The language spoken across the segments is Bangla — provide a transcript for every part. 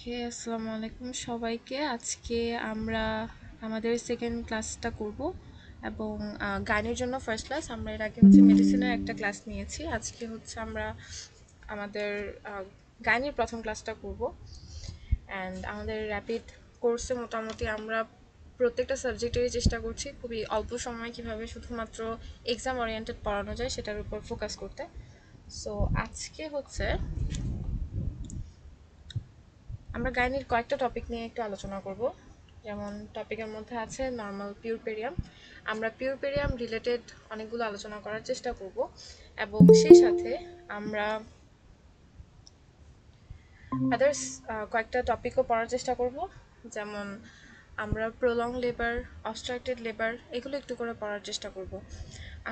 ওকে, আসসালামু আলাইকুম সবাইকে। আজকে আমরা আমাদের সেকেন্ড ক্লাসটা করব এবং গানের জন্য ফার্স্ট ক্লাস। আমরা এর আগে মেডিসিনের একটা ক্লাস নিয়েছি। আজকে আমরা আমাদের গানের প্রথম ক্লাসটা করব। অ্যান্ড আমাদের র্যাপিড কোর্সে মোটামুটি আমরা প্রত্যেকটা সাবজেক্টেরই চেষ্টা করছি খুবই অল্প সময়ে কীভাবে শুধুমাত্র এক্সাম ওরিয়েন্টেড পড়ানো যায় সেটার উপর ফোকাস করতে। সো আজকে আমরা গাইনির কয়েকটা টপিক নিয়ে একটু আলোচনা করব। যেমন টপিকের মধ্যে আছে নর্মাল পিউরপেরিয়াম। আমরা পিউরপেরিয়াম রিলেটেড অনেকগুলো আলোচনা করার চেষ্টা করব এবং সেই সাথে আমরা আদার্স কয়েকটা টপিকও পড়ার চেষ্টা করব। যেমন আমরা প্রলং লেবার, অবস্ট্রাক্টেড লেবার এগুলো একটু করে পড়ার চেষ্টা করব।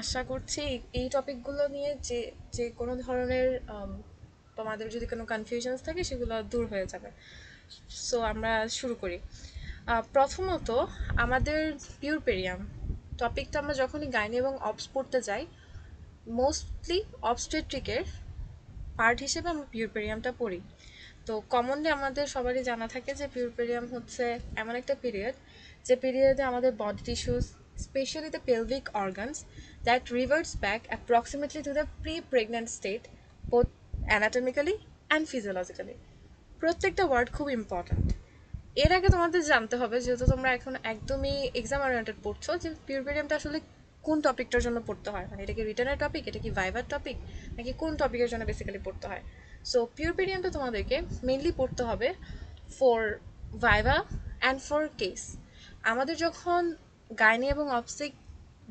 আশা করছি এই টপিকগুলো নিয়ে যে যে কোনো ধরনের তোমাদের যদি কোনো কনফিউশনস থাকে সেগুলো দূর হয়ে যাবে। সো আমরা শুরু করি। প্রথমত আমাদের পিউরপেরিয়াম টপিকটা আমরা যখনই গাইনি এবং অবস পড়তে যাই, মোস্টলি অবস্টেট্রিকের পার্ট হিসেবে আমরা পিউরপেরিয়ামটা পড়ি। তো কমনলি আমাদের সবারই জানা থাকে যে পিউরপেরিয়াম হচ্ছে এমন একটা পিরিয়ড যে পিরিয়ডে আমাদের body tissues, specially the pelvic organs, that reverts back approximately to the pre pregnant state, both anatomically and physiologically. প্রত্যেকটা ওয়ার্ড খুব ইম্পর্ট্যান্ট। এর আগে তোমাদের জানতে হবে, যেহেতু তোমরা এখন একদমই এক্সাম ওরিয়েন্টেড পড়ছো, যে পিউরপেরিয়ামটা আসলে কোন টপিকটার জন্য পড়তে হয়, মানে এটা কি রিটার্নের টপিক, এটা কি ভাইভার টপিক, নাকি কোন টপিকের জন্য বেসিক্যালি পড়তে হয়। সো পিউরপেরিয়ামটা তোমাদেরকে মেইনলি পড়তে হবে for viva and for case. আমাদের যখন গাইনি এবং অবস্টেক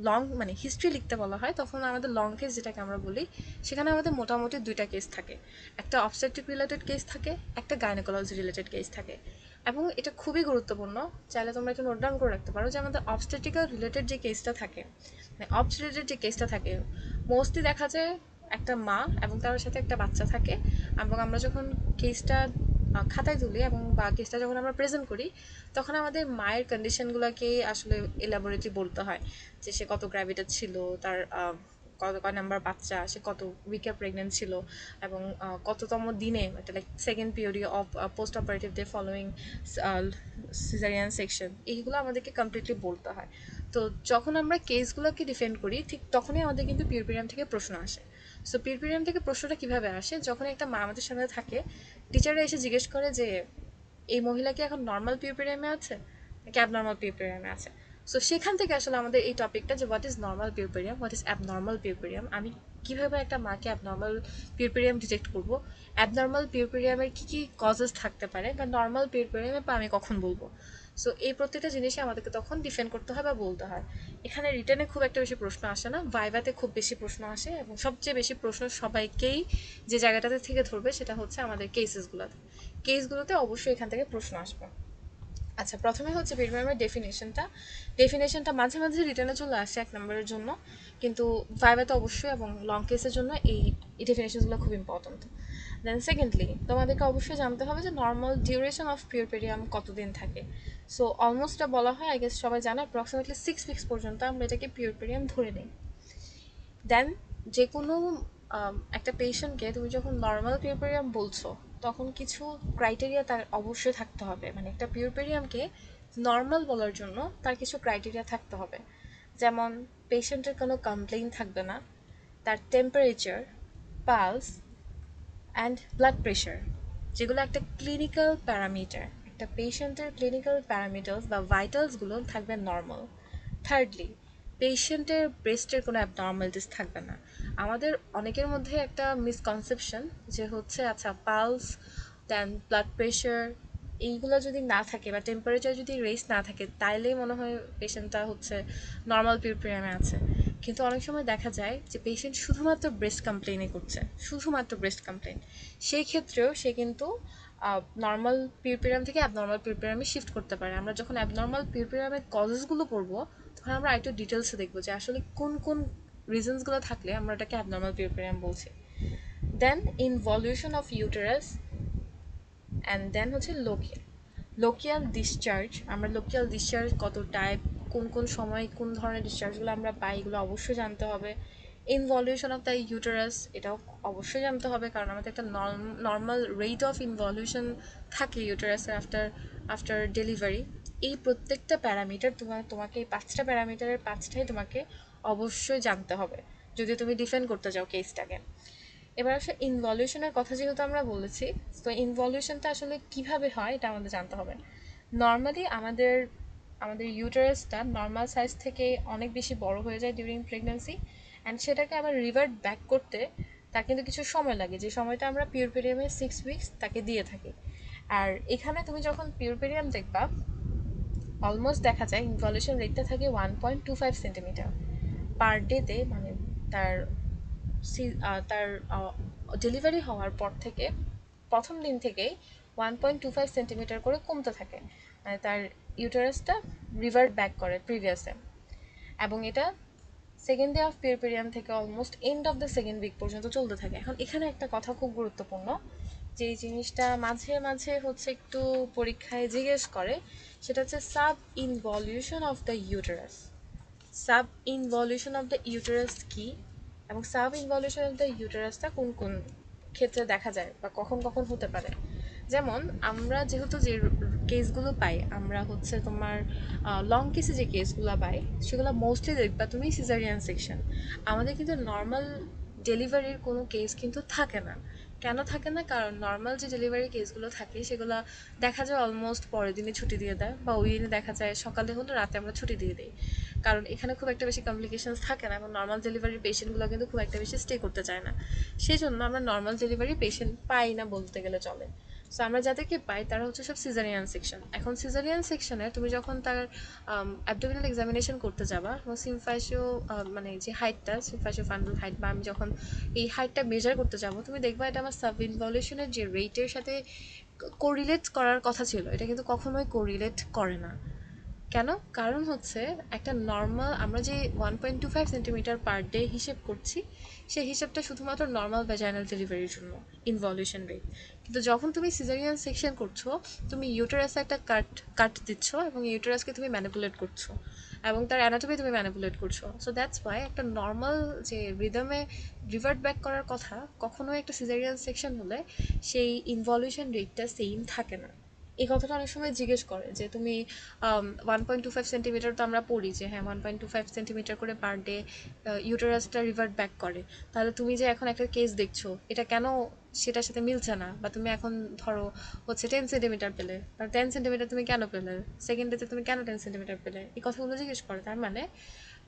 লং মানে হিস্ট্রি লিখতে বলা হয়, তখন আমাদের লং কেস যেটাকে আমরা বলি, সেখানে আমাদের মোটামুটি দুইটা কেস থাকে। একটা অবস্টেট্রিক রিলেটেড কেস থাকে, একটা গাইনোকোলজি রিলেটেড কেস থাকে। এবং এটা খুবই গুরুত্বপূর্ণ, চাইলে তোমরা একটু নোট ডাউন করে রাখতে পারো, যে আমাদের অবস্টেট্রিক্যাল রিলেটেড যে কেসটা থাকে, মানে অবস রিলেটেড যে কেসটা থাকে, মোস্টলি দেখা যায় একটা মা এবং তার সাথে একটা বাচ্চা থাকে। এবং আমরা যখন কেসটা খাতায় তুলি এবং বা কেসটা যখন আমরা প্রেজেন্ট করি, তখন আমাদের মায়ের কন্ডিশনগুলোকেই আসলে এলাবোরেটলি বলতে হয়, যে সে কত গ্র্যাভিটেড ছিল, তার কত কয় নাম্বার বাচ্চা, সে কত উইকে প্রেগনেন্ট ছিল, এবং কততম দিনে, এটা like second period of post operative day following caesarean section, এইগুলো আমাদেরকে কমপ্লিটলি বলতে হয়। তো যখন আমরা কেসগুলোকে ডিফেন্ড করি, ঠিক তখনই আমাদের কিন্তু পিউরপেরিয়াম থেকে প্রশ্ন আসে। সো পিউরপেরিয়াম থেকে প্রশ্নটা কীভাবে আসে, যখন একটা মা আমাদের সামনে থাকে, টিচাররা এসে জিজ্ঞেস করে যে এই মহিলা কি এখন নর্মাল পিউরপেরিয়ামে আছে নাকি অ্যাবনর্মাল পিউরপেরিয়ামে আছে। সো সেখান থেকে আসলে আমাদের এই টপিকটা, যে what is normal puerperium, what is abnormal puerperium, আমি কীভাবে একটা মাকে অ্যাবনর্মাল পিউরপেরিয়াম ডিটেক্ট করবো, অ্যাবনর্মাল পিউরপেরিয়ামের কী কী কজেস থাকতে পারে, বা নর্মাল পিউরপেরিয়ামে বা আমি কখন বলবো। সো এই প্রত্যেকটা জিনিসই আমাদেরকে তখন ডিফেন্ড করতে হয় বা বলতে হয়। এখানে রিটার্নে খুব একটা বেশি প্রশ্ন আসে না, ভাইভাতে খুব বেশি প্রশ্ন আসে, এবং সবচেয়ে বেশি প্রশ্ন সবাইকেই যে জায়গাটাতে থেকে ধরবে সেটা হচ্ছে আমাদের কেসেসগুলোতে। কেসগুলোতে অবশ্যই এখান থেকে প্রশ্ন আসবে। আচ্ছা, প্রথমে হচ্ছে পিউরপেরিয়ামের ডেফিনেশনটা মাঝে মাঝে রিটার্নে চলে আসে 1 নম্বরের জন্য, কিন্তু ভাইভাতে অবশ্যই এবং লং কেসের জন্য এই ডেফিনেশনসগুলো খুব ইম্পর্ট্যান্ট। দেন সেকেন্ডলি তোমাদেরকে অবশ্যই জানতে হবে যে নর্মাল ডিউরেশন অফ পিউরপেরিয়াম কতদিন থাকে। সো অলমোস্ট বলা হয়, আই গেস সবাই জানে, অ্যাপ্রক্সিমেটলি 6 উইকস পর্যন্ত আমরা এটাকে পিউরপেরিয়াম ধরে নিই। দেন যে কোনো একটা পেশেন্টকে তুমি যখন নর্মাল পিউরপেরিয়াম বলছো, তখন কিছু ক্রাইটেরিয়া তার অবশ্যই থাকতে হবে, মানে একটা পিউরপেরিয়ামকে নর্মাল বলার জন্য তার কিছু ক্রাইটেরিয়া থাকতে হবে। যেমন পেশেন্টের কোনো কমপ্লেইন থাকবে না, তার temperature, pulse and blood pressure, যেগুলো একটা ক্লিনিক্যাল প্যারামিটার, একটা পেশেন্টের ক্লিনিক্যাল প্যারামিটার্স বা ভাইটালসগুলো থাকবে নর্মাল। থার্ডলি, পেশেন্টের ব্রেস্টের কোনো অ্যাবনর্মালিটিস থাকবে না। আমাদের অনেকের মধ্যে একটা মিসকনসেপশন যে হচ্ছে, আচ্ছা পালস, দেন ব্লাড প্রেশার, এইগুলো যদি না থাকে বা টেম্পারেচার যদি রেস না থাকে, তাইলেই মনে হয় পেশেন্টটা হচ্ছে নর্মাল পিউরপেরিয়ামে আছে। কিন্তু অনেক সময় দেখা যায় যে পেশেন্ট শুধুমাত্র ব্রেস্ট কমপ্লেনই করছে, শুধুমাত্র ব্রেস্ট কমপ্লেন, সেই ক্ষেত্রেও সে কিন্তু নর্মাল পিউরপেরিয়াম থেকে অ্যাবনর্মাল পিউরপেরিয়ামে শিফট করতে পারে। আমরা যখন অ্যাবনর্মাল পিউরপেরিয়ামের কজেসগুলো পড়বো, তখন আমরা একটু ডিটেলসে দেখবো যে আসলে কোন কোন রিজনসগুলো থাকলে আমরা এটাকে অ্যাবনর্মাল পিউরপেরিয়াম বলছি। Then involution of uterus, and then হচ্ছে লোকিয়াল লোকিয়াল ডিসচার্জ। আমরা লোকিয়াল ডিসচার্জ কত টাইপ, কোন কোন সময় কোন ধরনের ডিসচার্জগুলো আমরা পাই, এগুলো অবশ্যই জানতে হবে। ইনভলিউশন অফ দ্য ইউটেরাস, এটাও অবশ্যই জানতে হবে, কারণ আমাদের একটা নর্মাল রেট অফ ইনভলিউশন থাকে ইউটেরাসের আফটার আফটার ডেলিভারি। এই প্রত্যেকটা প্যারামিটার তোমাকে এই 5টা প্যারামিটারের 5টাই তোমাকে অবশ্যই জানতে হবে যদি তুমি ডিফেন্ড করতে চাও কেসটাকে। এবার আসলে ইনভলিউশনের কথা যেহেতু আমরা বলেছি, তো ইনভলিউশনটা আসলে কিভাবে হয় এটা আমাদের জানতে হবে। নর্মালি আমাদের আমাদের ইউটারাসটা নর্মাল সাইজ থেকে অনেক বেশি বড় হয়ে যায় ডিউরিং প্রেগন্যান্সি, অ্যান্ড সেটাকে আবার রিভার্ট ব্যাক করতে তার কিন্তু কিছু সময় লাগে, যে সময়টা আমরা পিউরপেরিয়ামের 6 উইকস তাকে দিয়ে থাকি। আর এখানে তুমি যখন পিউরপেরিয়াম দেখবা, অলমোস্ট দেখা যায় ইনভলিউশন রেটটা থাকে 1.25 সেন্টিমিটার পার ডেতে, মানে তার তার ডেলিভারি হওয়ার পর থেকে প্রথম দিন থেকেই 1.25 সেন্টিমিটার করে কমতে থাকে, মানে তার ইউটারাসটা রিভার্ট ব্যাক করে প্রিভিয়াসে। এবং এটা সেকেন্ড ডে অফ পিরিয়ড থেকে almost end of the second week পর্যন্ত চলতে থাকে। এখন এখানে একটা কথা খুব গুরুত্বপূর্ণ, যে এই জিনিসটা মাঝে মাঝে হচ্ছে একটু পরীক্ষায় জিজ্ঞেস করে, সেটা হচ্ছে sub involution of the uterus. Sub involution of the uterus কি, এবং সাব ইনভলিউশন অফ দ্য ইউটারাসটা কোন কোন ক্ষেত্রে দেখা যায় বা কখন কখন হতে পারে। যেমন আমরা যেহেতু যে কেসগুলো পাই, আমরা হচ্ছে তোমার লং কেসে যে কেসগুলো পাই সেগুলো মোস্টলি দেখবা তুমি সিজারিয়ান সেকশন। আমাদের কিন্তু নর্মাল ডেলিভারির কোনো কেস কিন্তু থাকে না। কেন থাকে না? কারণ নর্মাল যে ডেলিভারি কেসগুলো থাকে সেগুলো দেখা যায় অলমোস্ট পরের দিনে ছুটি দিয়ে দেয়, বা ওই দিনে দেখা যায় সকালে হলো রাতে আমরা ছুটি দিয়ে দিই, কারণ এখানে খুব একটা বেশি কমপ্লিকেশনস থাকে না এবং নর্মাল ডেলিভারির পেশেন্টগুলো কিন্তু খুব একটা বেশি স্টে করতে চায় না। সেই জন্য আমরা নর্মাল ডেলিভারি পেশেন্ট পাই না বলতে গেলে চলে। সো আমরা যাদেরকে পাই তারা হচ্ছে সব সিজারিয়ান সেকশন। এখন সিজারিয়ান সেকশনে তুমি যখন তার অ্যাবডোমিনাল এক্সামিনেশন করতে যাবা, সিমফাইসিও মানে যে হাইটটা সিমফাইসিও ফান্ডাল হাইট, বা আমি যখন এই হাইটটা মেজার করতে যাবো, তুমি দেখবা এটা আমার সাব ইনভলিউশনের যে রেটের সাথে কোরিলেট করার কথা ছিল, এটা কিন্তু কখনোই কোরিলেট করে না। কেন? কারণ হচ্ছে একটা নর্মাল আমরা যে 1.25 সেন্টিমিটার পার ডে হিসেব করছি, সেই হিসেবটা শুধুমাত্র নর্মাল ভ্যাজাইনাল ডেলিভারির জন্য ইনভলিউশন রেট। কিন্তু যখন তুমি সিজারিয়ান সেকশন করছো, তুমি ইউটেরাসে একটা কাট কাট দিচ্ছ এবং ইউটেরাসকে তুমি ম্যানিপুলেট করছো এবং তার অ্যানাটমি তুমি ম্যানিপুলেট করছো। সো দ্যাটস ওয়াই একটা নর্মাল যে রিদমে রিভার্ট ব্যাক করার কথা, কখনোই একটা সিজারিয়ান সেকশন হলে সেই ইনভলিউশন রেটটা সেম থাকে না। এই কথাটা অনেক সময় জিজ্ঞেস করে যে তুমি 1.25 সেন্টিমিটার, তো আমরা পড়ি যে হ্যাঁ 1.25 সেন্টিমিটার করে পার ডে ইউটেরাসটা রিভার্ট ব্যাক করে, তাহলে তুমি যে এখন একটা কেস দেখছো এটা কেন সেটার সাথে মিলছে না? বা তুমি এখন ধরো হচ্ছে 10 সেন্টিমিটার পেলে, বা 10 সেন্টিমিটার তুমি কেন পেলে, সেকেন্ড ডেতে তুমি কেন 10 সেন্টিমিটার পেলে, এই কথাগুলো জিজ্ঞেস করে। তার মানে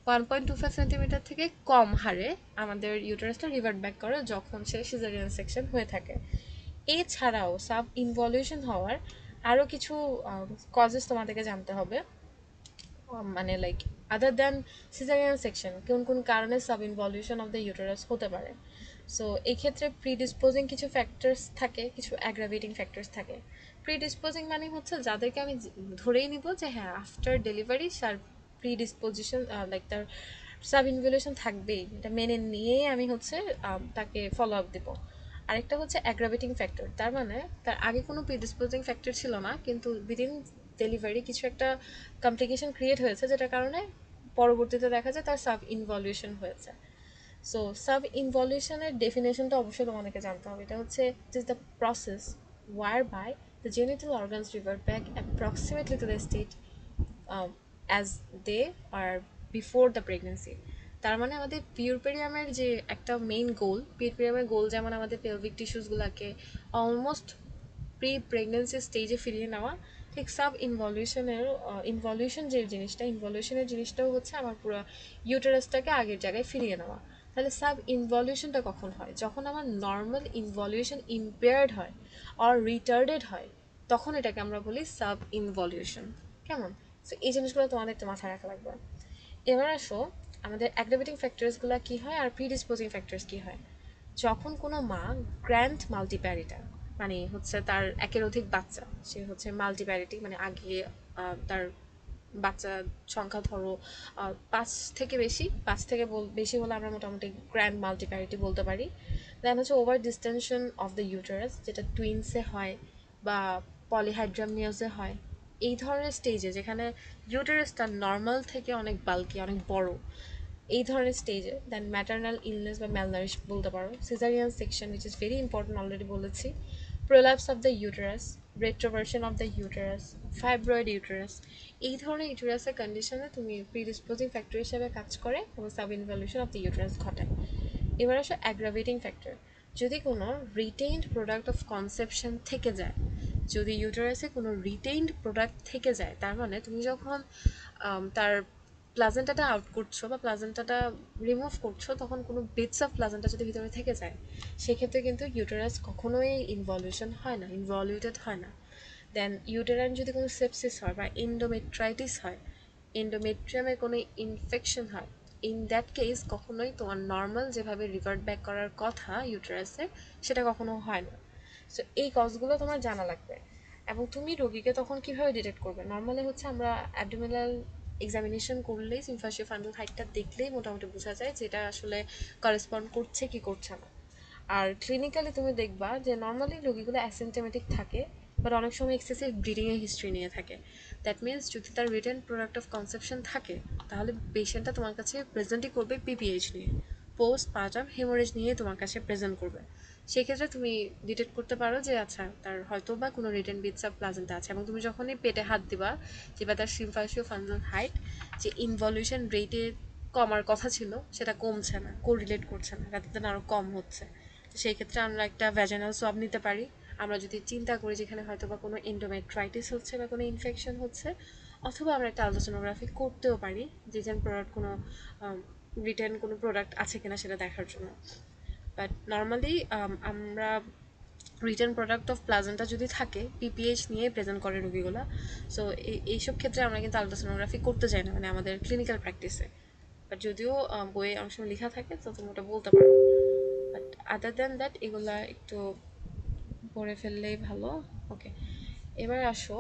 1.25 সেন্টিমিটার থেকে কম হারে আমাদের ইউটেরাসটা রিভার্ট ব্যাক করে যখন সে সিজারিয়ান সেকশন হয়ে থাকে। এছাড়াও সাব ইনভলিউশন হওয়ার আরও কিছু কজেস তোমাদেরকে জানতে হবে, মানে like other than caesarean section কোন কোন কারণে sub involution of the uterus হতে পারে। সো এই ক্ষেত্রে প্রিডিসপোজিং কিছু ফ্যাক্টরস থাকে, কিছু অ্যাগ্রাভেটিং ফ্যাক্টরস থাকে। প্রিডিসপোজিং মানে হচ্ছে যাদেরকে আমি ধরেই নিব যে হ্যাঁ আফটার ডেলিভারি তার প্রিডিসপোজিশন লাইক তার সাব ইনভলিউশন থাকবেই, এটা মেনে নিয়েই আমি হচ্ছে তাকে ফলো আপ দেবো। আরেকটা হচ্ছে অ্যাগ্রাভেটিং ফ্যাক্টর, তার মানে তার আগে কোনো প্রিডিসপোজিং ফ্যাক্টর ছিল না, কিন্তু উইদিন ডেলিভারি কিছু একটা কমপ্লিকেশন ক্রিয়েট হয়েছে যেটার কারণে পরবর্তীতে দেখা যায় তার সাব ইনভলিউশন হয়েছে। সো সাব ইনভলিউশনের ডেফিনেশনটা অবশ্যই তোমাদেরকে জানতে হবে। এটা হচ্ছে it is the process whereby the genital organs revert back approximately to the state as they are before the pregnancy. তার মানে আমাদের পিউরপেরিয়ামের যে একটা মেইন গোল, পিউরপেরিয়ামের গোল যেমন আমাদের পেলভিক টিস্যুসগুলোকে অলমোস্ট প্রি প্রেগনেন্সি স্টেজে ফিরিয়ে নেওয়া, ঠিক সাব ইনভলিউশনের ইনভলিউশন যে জিনিসটা, ইনভলিউশনের জিনিসটাও হচ্ছে আমার পুরো ইউটারাসটাকে আগের জায়গায় ফিরিয়ে নেওয়া। তাহলে সাব ইনভলিউশনটা কখন হয়? যখন আমার নর্মাল ইনভলিউশন ইম্পেয়ার্ড হয় অর রিটার্ডেড হয়, তখন এটাকে আমরা বলি সাব ইনভলিউশন। কেমন? সো এই জিনিসগুলো তোমাদের একটু মাথায় রাখা লাগবে। এবার আসো আমাদের অ্যাগ্রাভেটিং ফ্যাক্টরসগুলো কী হয় আর প্রিডিসপোজিং ফ্যাক্টরস কী হয়। যখন কোনো মা গ্র্যান্ড মাল্টিপ্যারিটা, মানে হচ্ছে তার একের অধিক বাচ্চা, সে হচ্ছে মাল্টিপ্যারিটি, মানে আগে তার বাচ্চার সংখ্যা ধরো 5 থেকে বেশি হলে আমরা মোটামুটি গ্র্যান্ড মাল্টিপ্যারিটি বলতে পারি। দেন হচ্ছে over distinction of the uterus, যেটা টুইন্সে হয় বা পলিহাইড্রামিয়াসে হয়। এই ধরনের স্টেজে যেখানে ইউটারাসটা নর্মাল থেকে অনেক বাল্কি, অনেক বড়, এই ধরনের স্টেজে, দেন ম্যাটারনাল ইলনেস বা ম্যালনারিশ বলতে পারো, caesarean section which is very important, already বলেছি, prolapse of the uterus, retroversion of the uterus, fibroid uterus. এই ধরনের ইউটেরাসের কন্ডিশনে তুমি প্রিডিসপোজিং ফ্যাক্টর হিসেবে কাজ করে এবং sub involution of the uterus ঘটায়। এবার আসো অ্যাগ্রাভেটিং ফ্যাক্টর। যদি কোনো রিটেইনড প্রোডাক্ট অফ কনসেপশন থেকে যায়, যদি ইউটেরাসে কোনো রিটেইনড প্রোডাক্ট থেকে যায়, তার মানে তুমি যখন তার প্লাজেন্টাটা আউট করছো বা প্লাজেন্টাটা রিমুভ করছো, তখন কোনো বিটস অফ প্লাজেন্টা যদি ভিতরে থেকে যায়, সেক্ষেত্রে কিন্তু ইউটেরাস কখনোই ইনভলিউশন হয় না, ইনভলিউটেড হয় না। দেন ইউটেরাইন যদি কোনো সেপসিস হয় বা এন্ডোমেট্রাইটিস হয়, এন্ডোমেট্রিয়ামের কোনো ইনফেকশন হয়, ইন দ্যাট কেস কখনোই তোমার নর্মাল যেভাবে রিভার্ট ব্যাক করার কথা ইউটেরাসের, সেটা কখনো হয় না। সো এই কজগুলো তোমার জানা লাগবে। এবং তুমি রোগীকে তখন কিভাবে ডিটেক্ট করবে? নর্মালি হচ্ছে আমরা অ্যাবডোমিনাল এক্সামিনেশন করলেই সিম্ফাশিও ফান্ডাল হাইটটা দেখলেই মোটামুটি বোঝা যায় যে এটা আসলে করেসপন্ড করছে কি করছে না। আর ক্লিনিক্যালি তুমি দেখবা যে নর্মালি রোগীগুলো অ্যাসিমটোমেটিক থাকে, বাট অনেক সময় এক্সেসিভ ব্লিডিংয়ের হিস্ট্রি নিয়ে থাকে। দ্যাট মিনস যদি তার রিটেন প্রোডাক্ট অফ কনসেপশন থাকে, তাহলে পেশেন্টটা তোমার কাছে প্রেজেন্টই করবে পিপিএইচ নিয়ে, পোস্ট পার্টাম হেমোরেজ নিয়ে তোমার কাছে প্রেজেন্ট করবে। সেক্ষেত্রে তুমি ডিটেক্ট করতে পারো যে আচ্ছা তার হয়তো বা কোনো রিটেন বিটস অফ প্লাজেন্টা আছে। এবং তুমি যখনই পেটে হাত দিবা, যেটা তার সিম্ফাশিও ফান্ডাল হাইট যে ইনভলিউশন রেটে কমার কথা ছিল, সেটা কমছে না, কোরিলেট করছে না, রাতে দেন আরও কম হচ্ছে। তো সেই ক্ষেত্রে আমরা একটা ভ্যাজানাল সোয়াব নিতে পারি। আমরা যদি চিন্তা করি যেখানে হয়তো বা কোনো এন্ডোমেট্রাইটিস হচ্ছে বা কোনো ইনফেকশন হচ্ছে, অথবা আমরা একটা আলট্রাসোনোগ্রাফি করতেও পারি যে যেন প্রোডাক্ট কোনো রিটার্ন কোনো প্রোডাক্ট আছে কিনা সেটা দেখার জন্য। বাট নর্মালি আমরা রিটার্ন প্রোডাক্ট অফ প্লাজেন্টা যদি থাকে, পিপিএইচ নিয়ে প্রেজেন্ট করে রোগীগুলো। সো এইসব ক্ষেত্রে আমরা কিন্তু আলট্রাসোনোগ্রাফি করতে চাই না, মানে আমাদের ক্লিনিক্যাল প্র্যাকটিসে। বাট যদিও বইয়ে অনেক সময় লেখা থাকে, তো তুমি ওটা বলতে পারো। বাট আদার দ্যান দ্যাট এগুলা একটু পড়ে ফেললেই ভালো। ওকে, এবার আসো,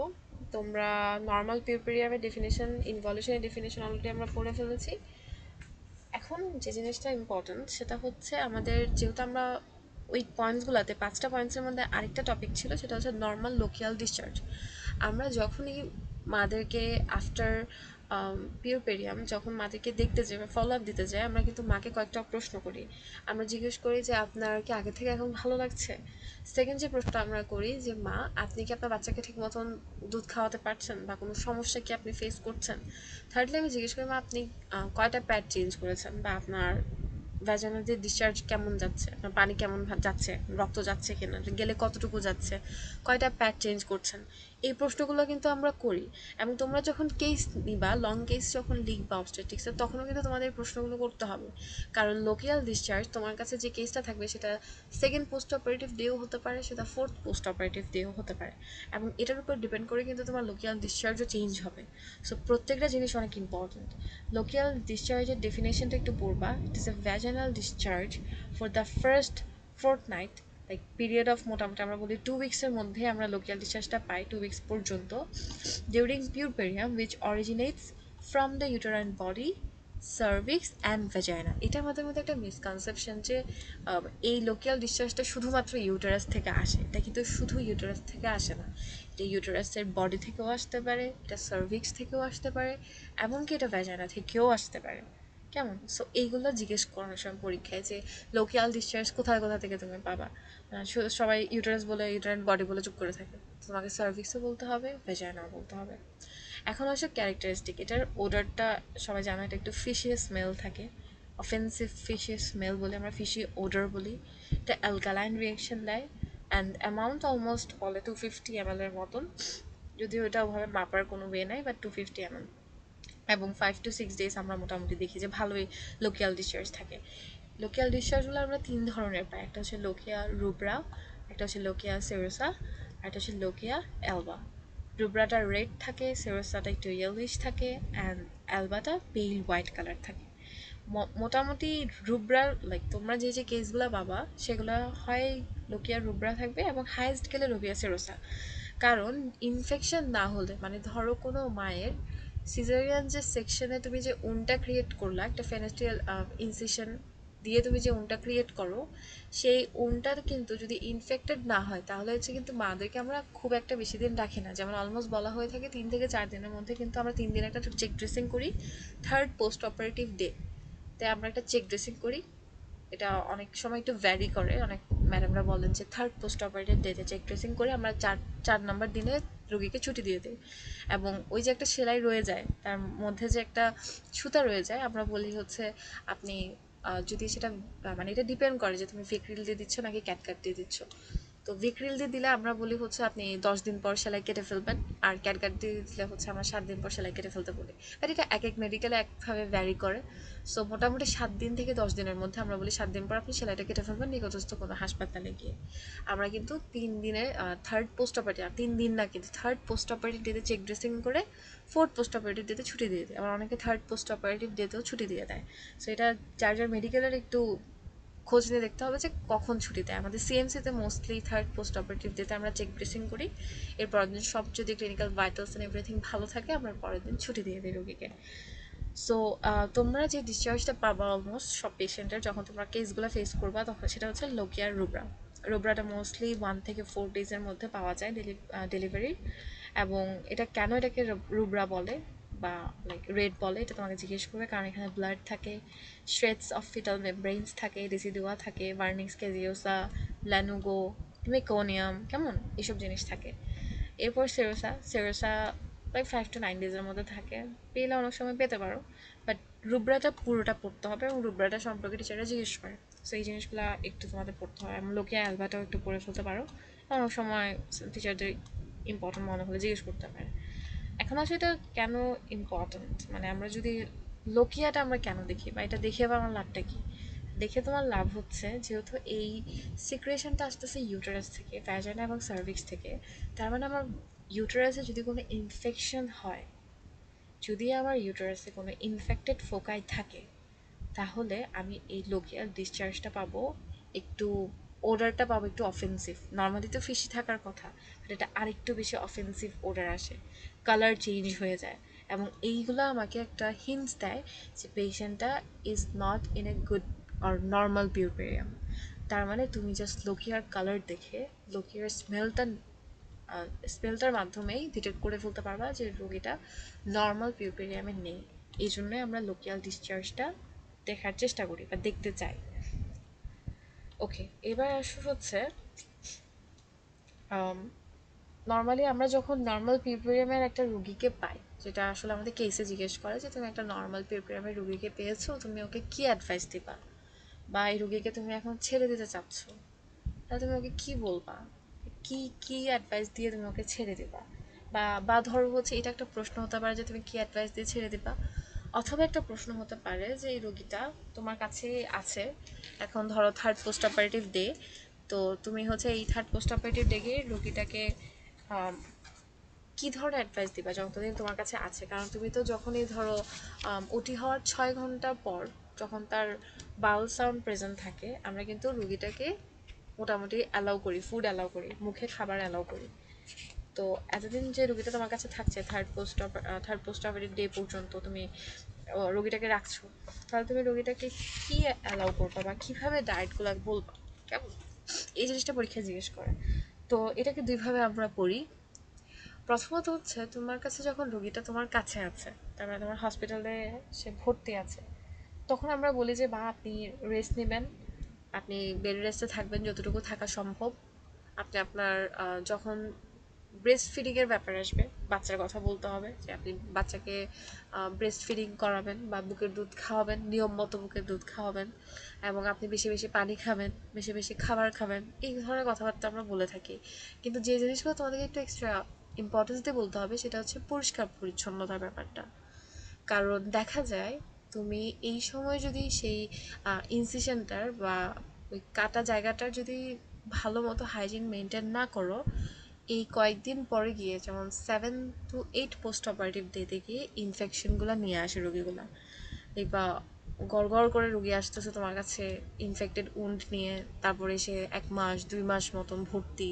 তোমরা নর্মাল পিউপেরিয়ামের ডেফিনেশন, ইনভলিউশনের ডেফিনেশন অলরেডি আমরা পড়ে ফেলেছি। এখন যে জিনিসটা ইম্পর্টেন্ট সেটা হচ্ছে আমাদের, যেহেতু আমরা ওই পয়েন্টসগুলোতে 5টা পয়েন্টসের মধ্যে আরেকটা টপিক ছিল, সেটা হচ্ছে নর্মাল লোকিয়াল ডিসচার্জ। আমরা যখনই মাদেরকে আফটার পিউরপেরিয়াম, যখন মাদেরকে দেখতে যাই বা ফলো আপ দিতে যাই, আমরা কিন্তু মাকে কয়েকটা প্রশ্ন করি। আমরা জিজ্ঞেস করি যে আপনার কি আগে থেকে এখন ভালো লাগছে। সেকেন্ড যে প্রশ্নটা আমরা করি যে মা, আপনি কি আপনার বাচ্চাকে ঠিক মতন দুধ খাওয়াতে পারছেন বা কোনো সমস্যা কি আপনি ফেস করছেন। থার্ডলি আমি জিজ্ঞেস করি মা, আপনি কয়টা প্যাড চেঞ্জ করেছেন, বা আপনার ভ্যাজানাল যে ডিসচার্জ কেমন যাচ্ছে, আপনার পানি কেমন যাচ্ছে, রক্ত যাচ্ছে কিনা, গেলে কতটুকু যাচ্ছে, কয়টা প্যাড চেঞ্জ করছেন। এই প্রশ্নগুলো কিন্তু আমরা করি। এবং তোমরা যখন কেস নিবা, লং কেস যখন লিখবা অবস্টেট্রিক্সে, তখনও কিন্তু তোমাদের এই প্রশ্নগুলো করতে হবে। কারণ লোকিয়াল ডিসচার্জ তোমার কাছে যে কেসটা থাকবে, সেটা সেকেন্ড পোস্ট অপারেটিভ ডেও হতে পারে, সেটা ফোর্থ পোস্ট অপারেটিভ ডেও হতে পারে। এবং এটার উপর ডিপেন্ড করে কিন্তু তোমার লোকিয়াল ডিসচার্জও চেঞ্জ হবে। সো প্রত্যেকটা জিনিস অনেক ইম্পর্টেন্ট। লোকিয়াল ডিসচার্জের ডেফিনেশনটা একটু পড়বা। It is a vaginal discharge for the first fortnight, like period of, মোটামুটি আমরা বলি 2 উইক্সের মধ্যে আমরা লোকিয়াল ডিসচার্জটা পাই, 2 উইক্স পর্যন্ত, during puerperium which originates from the uterine body, cervix and vagina. এটা আমাদের মধ্যে একটা মিসকনসেপশন যে এই লোকিয়াল ডিসচার্জটা শুধুমাত্র ইউটেরাস থেকে আসে। এটা কিন্তু শুধু ইউটেরাস থেকে আসে না, এটা ইউটেরাসের বডি থেকেও আসতে পারে, এটা সার্ভিক্স থেকেও আসতে পারে, এমনকি এটা ভ্যাজাইনা থেকেও আসতে পারে। কেমন? সো এইগুলো জিজ্ঞেস করানোর সময় পরীক্ষায় যে লোকিয়াল ডিসচার্জ কোথায় কোথা থেকে তুমি পাবা। সবাই ইউটেরাস বলে, ইউটেরাইন বডি বলে চুপ করে থাকে, তোমাকে সার্ভিক্সও বলতে হবে, ভ্যাজাইনাও বলতে হবে। এখন হচ্ছে ক্যারেক্টারিস্টিক। এটার ওডারটা সবাই জানো, এটা একটু ফিশি স্মেল থাকে, অফেন্সিভ ফিশি স্মেল বলে আমরা ফিশি ওডার বলি। এটা অ্যালকালাইন রিয়াকশন দেয়, অ্যান্ড অ্যামাউন্ট অলমোস্ট বলে 250 ml এর মতন, যদিও এটা ওভাবে মাপার কোনো ওয়ে নাই, বাট 250 ml। এবং 5 to 6 days আমরা মোটামুটি দেখি যে ভালোই লোকিয়াল ডিসচার্জ থাকে। লোকিয়াল ডিসচার্জগুলো আমরা 3 ধরনের পাই। একটা হচ্ছে লোকিয়া রুব্রা, একটা হচ্ছে লোকিয়া সেরোসা, আর একটা হচ্ছে লোকিয়া অ্যালবা। রুব্রাটা রেড থাকে, সেরোসাটা একটু ইয়েলোইশ থাকে, অ্যান্ড অ্যালবাটা পেইল হোয়াইট কালার থাকে। মোটামুটি রুব্রা, লাইক তোমরা যে যে কেসগুলো পাবা সেগুলো হয় লোকিয়া রুব্রা থাকবে, এবং হাইয়েস্ট গেলে লোকিয়া সেরোসা। কারণ ইনফেকশন না হলে, মানে ধরো কোনো মায়ের সিজারিয়ান যে সেকশনে তুমি যে উনটা ক্রিয়েট করলা, একটা ফেনেস্ট্রিয়াল ইনসিশন দিয়ে তুমি যে উনটা ক্রিয়েট করো, সেই উনটা কিন্তু যদি ইনফেক্টেড না হয়, তাহলে হচ্ছে কিন্তু মাদেরকে আমরা খুব একটা বেশি দিন রাখি না। যেমন অলমোস্ট বলা হয়ে থাকে 3 থেকে 4 দিনের মধ্যে কিন্তু আমরা 3 দিন একটা চেক ড্রেসিং করি, থার্ড পোস্ট অপারেটিভ ডে। তাই আমরা একটা চেক ড্রেসিং করি। এটা অনেক সময় একটু ভ্যারি করে, অনেক ম্যাডামরা বলেন যে থার্ড পোস্ট অপারেটিভ ডেতে চেক ড্রেসিং করে আমরা চার নাম্বার দিনে রোগীকে ছুটি দিয়ে দিই। এবং ওই যে একটা সেলাই রয়ে যায়, তার মধ্যে যে একটা সুতা রয়ে যায়, আমরা বলি হচ্ছে আপনি যদি সেটা মানে এটা ডিপেন্ড করে যে তুমি ভিক্রিল দিয়ে দিচ্ছ নাকি ক্যাটকাট দিয়ে দিচ্ছ। তো ভিক্রিল দিয়ে দিলে আমরা বলি হচ্ছে আপনি 10 দিন পর সেলাই কেটে ফেলবেন, আর ক্যাটকাট দিয়ে দিলে হচ্ছে আমরা 7 দিন পর সেলাই কেটে ফেলতে বলি। বাট এটা এক এক মেডিকেলে একভাবে ভ্যারি করে। সো মোটামুটি 7 দিন থেকে 10 দিনের মধ্যে আমরা বলি 7 দিন পর আপনি সেলাইটা কেটে ফেলবেন নিকটস্থ কোনো হাসপাতালে গিয়ে। আমরা কিন্তু 3 দিনে থার্ড পোস্ট অপারেটিভ, 3 দিন না কিন্তু থার্ড পোস্ট অপারেটিভ ডেতে চেক ড্রেসিং করে ফোর্থ পোস্ট অপারেটিভ ডেতে ছুটি দিয়ে দেয়। আবার অনেকে থার্ড পোস্ট অপারেটিভ ডেতেও ছুটি দিয়ে দেয়। সো এটা যার যার মেডিকেলের একটু খোঁজ নিয়ে দেখতে হবে যে কখন ছুটি দেয়। আমাদের সিএমসিতে মোস্টলি থার্ড পোস্ট অপারেটিভ ডেতে আমরা চেক ড্রেসিং করি। এর পরের দিন সব যদি ক্লিনিক্যাল ভাইটালস এন্ড এভরিথিং ভালো থাকে আমরা পরের দিন ছুটি দিয়ে দিই রোগীকে। সো তোমরা যে ডিসচার্জটা পাবা অলমোস্ট সব পেশেন্টের যখন তোমরা কেসগুলো ফেস করবা, তখন সেটা হচ্ছে লোকিয়ার রুব্রা। রুব্রাটা মোস্টলি 1 থেকে 4 ডেজের মধ্যে পাওয়া যায় ডেলিভারি। এবং এটা কেন এটাকে রুব্রা বলে বা লাইক রেড বলে এটা তোমাকে জিজ্ঞেস করবে, কারণ এখানে ব্লাড থাকে, শ্রেডস অফ ফিটাল মেমব্রেইনস থাকে, রেসিডুয়া থাকে, ভার্নিক্স ক্যাজিওসা, ল্যানুগো, মেকোনিয়াম, কেমন এইসব জিনিস থাকে। এরপর সেরোসা, সেরোসা প্রায় 5 to 9 ডেজের মধ্যে থাকে, পেলে অনেক সময় পেতে পারো। বাট রুব্রাটা পুরোটা পড়তে হবে এবং রুব্রাটা সম্পর্কে টিচাররা জিজ্ঞেস করে। সো এই জিনিসগুলো একটু তোমাদের পড়তে হয়। এবং লোকে অ্যালবাটাও একটু পড়ে ফেলতে পারো, অনেক সময় টিচারদের ইম্পর্টেন্ট মনে হলে জিজ্ঞেস করতে পারে। এখন আসলে এটা কেন ইম্পর্টেন্ট, মানে আমরা যদি লোকিয়াটা আমরা কেন দেখি বা এটা দেখে আবার আমার লাভটা কি? দেখে তোমার লাভ হচ্ছে যেহেতু এই সিক্রেশনটা আসতেছে ইউটেরাস থেকে, ভ্যাজাইনা এবং সার্ভিক্স থেকে। তার মানে আমার ইউটেরাসে যদি কোনো ইনফেকশন হয়, যদি আমার ইউটেরাসে কোনো ইনফেক্টেড ফোকাই থাকে, তাহলে আমি এই লোকিয়াল ডিসচার্জটা পাবো, একটু ওডারটা পাবো একটু অফেন্সিভ। নর্মালি তো ফিশি থাকার কথা, বাট এটা আরেকটু বেশি অফেন্সিভ ওডার আসে, কালার চেঞ্জ হয়ে যায়। এবং এইগুলো আমাকে একটা হিন্টস দেয় যে পেশেন্টটা is not in a good or normal puerperium. তার মানে তুমি জাস্ট লোকিয়ার কালার দেখে, লোকিয়ার স্মেলটার মাধ্যমেই ডিটেক্ট করে ফেলতে পারবা যে রোগীটা নর্মাল পিউপেরিয়ামে নেই। এই জন্যই আমরা লোকিয়াল ডিসচার্জটা দেখার চেষ্টা করি বা দেখতে চাই। ওকে, এবার আসো হচ্ছে নর্মালি আমরা যখন নর্মাল পিউপেরিয়ামের একটা রুগীকে পাই, যেটা আসলে আমাদের কেসে জিজ্ঞেস করে যে তুমি একটা নর্মাল পিউপেরিয়ামের রুগীকে পেয়েছো, তুমি ওকে কি অ্যাডভাইস দিবা, বা এই রুগীকে তুমি এখন ছেড়ে দিতে চাচ্ছ, তাহলে তুমি ওকে কি বলবা, কি কি অ্যাডভাইস দিয়ে তুমি ওকে ছেড়ে দিবা? বা ধরো হচ্ছে এটা একটা প্রশ্ন হতে পারে যে তুমি কি অ্যাডভাইস দিয়ে ছেড়ে দিবা। অথবা একটা প্রশ্ন হতে পারে যে এই রোগীটা তোমার কাছে আছে, এখন ধরো থার্ড পোস্ট অপারেটিভ ডে, তো তুমি হচ্ছে এই থার্ড পোস্ট অপারেটিভ ডে গিয়ে রোগীটাকে কি ধরনের অ্যাডভাইস দিবা যতদিন তোমার কাছে আছে? কারণ তুমি তো যখনই ধরো ওটি হওয়ার 6 ঘন্টা পর যখন তার বাউল সাউন্ড প্রেজেন্ট থাকে, আমরা কিন্তু রুগীটাকে মোটামুটি অ্যালাউ করি, ফুড অ্যালাউ করি, মুখে খাবার অ্যালাউ করি। তো এতদিন যে রুগীটা তোমার কাছে থাকছে থার্ড পোস্ট অপারেটিভ ডে পর্যন্ত তুমি রোগীটাকে রাখছো, তাহলে তুমি রোগীটাকে কি অ্যালাউ করবা বা কীভাবে ডায়েটগুলো বলবা, কেমন? এই জিনিসটা পরীক্ষা জিজ্ঞেস করে। তো এটাকে দুইভাবে আমরা পড়ি। প্রথমত হচ্ছে তোমার কাছে যখন রোগীটা তোমার কাছে আছে, তার মানে তোমার হসপিটালে সে ভর্তি আছে, তখন আমরা বলি যে বা আপনি রেস্ট নেবেন, আপনি বেড রেস্টে থাকবেন যতটুকু থাকা সম্ভব। আপনি আপনার যখন ব্রেস্ট ফিডিংয়ের ব্যাপার আসবে, বাচ্চার কথা বলতে হবে যে আপনি বাচ্চাকে ব্রেস্ট ফিডিং করাবেন বা বুকের দুধ খাওয়াবেন, নিয়ম মতো বুকের দুধ খাওয়াবেন, এবং আপনি বেশি বেশি পানি খাবেন, বেশি বেশি খাবার খাবেন, এই ধরনের কথাবার্তা আমরা বলে থাকি। কিন্তু যে জিনিসগুলো তোমাদেরকে একটু এক্সট্রা ইম্পর্টেন্স দিয়ে বলতে হবে সেটা হচ্ছে পরিষ্কার পরিচ্ছন্নতার ব্যাপারটা। কারণ দেখা যায় তুমি এই সময় যদি সেই ইনসিশনটার বা ওই কাটা জায়গাটার যদি ভালো মতো হাইজিন মেনটেন না করো, এই কয়েকদিন পরে গিয়ে যেমন 7 to 8 পোস্ট অপারেটিভ ডেতে গিয়ে ইনফেকশনগুলো নিয়ে আসে রোগীগুলো। দেখবা গড় করে রুগী আসতেছে তোমার কাছে ইনফেক্টেড উন্ড নিয়ে, তারপরে সে 1 মাস 2 মাস মতন ভর্তি,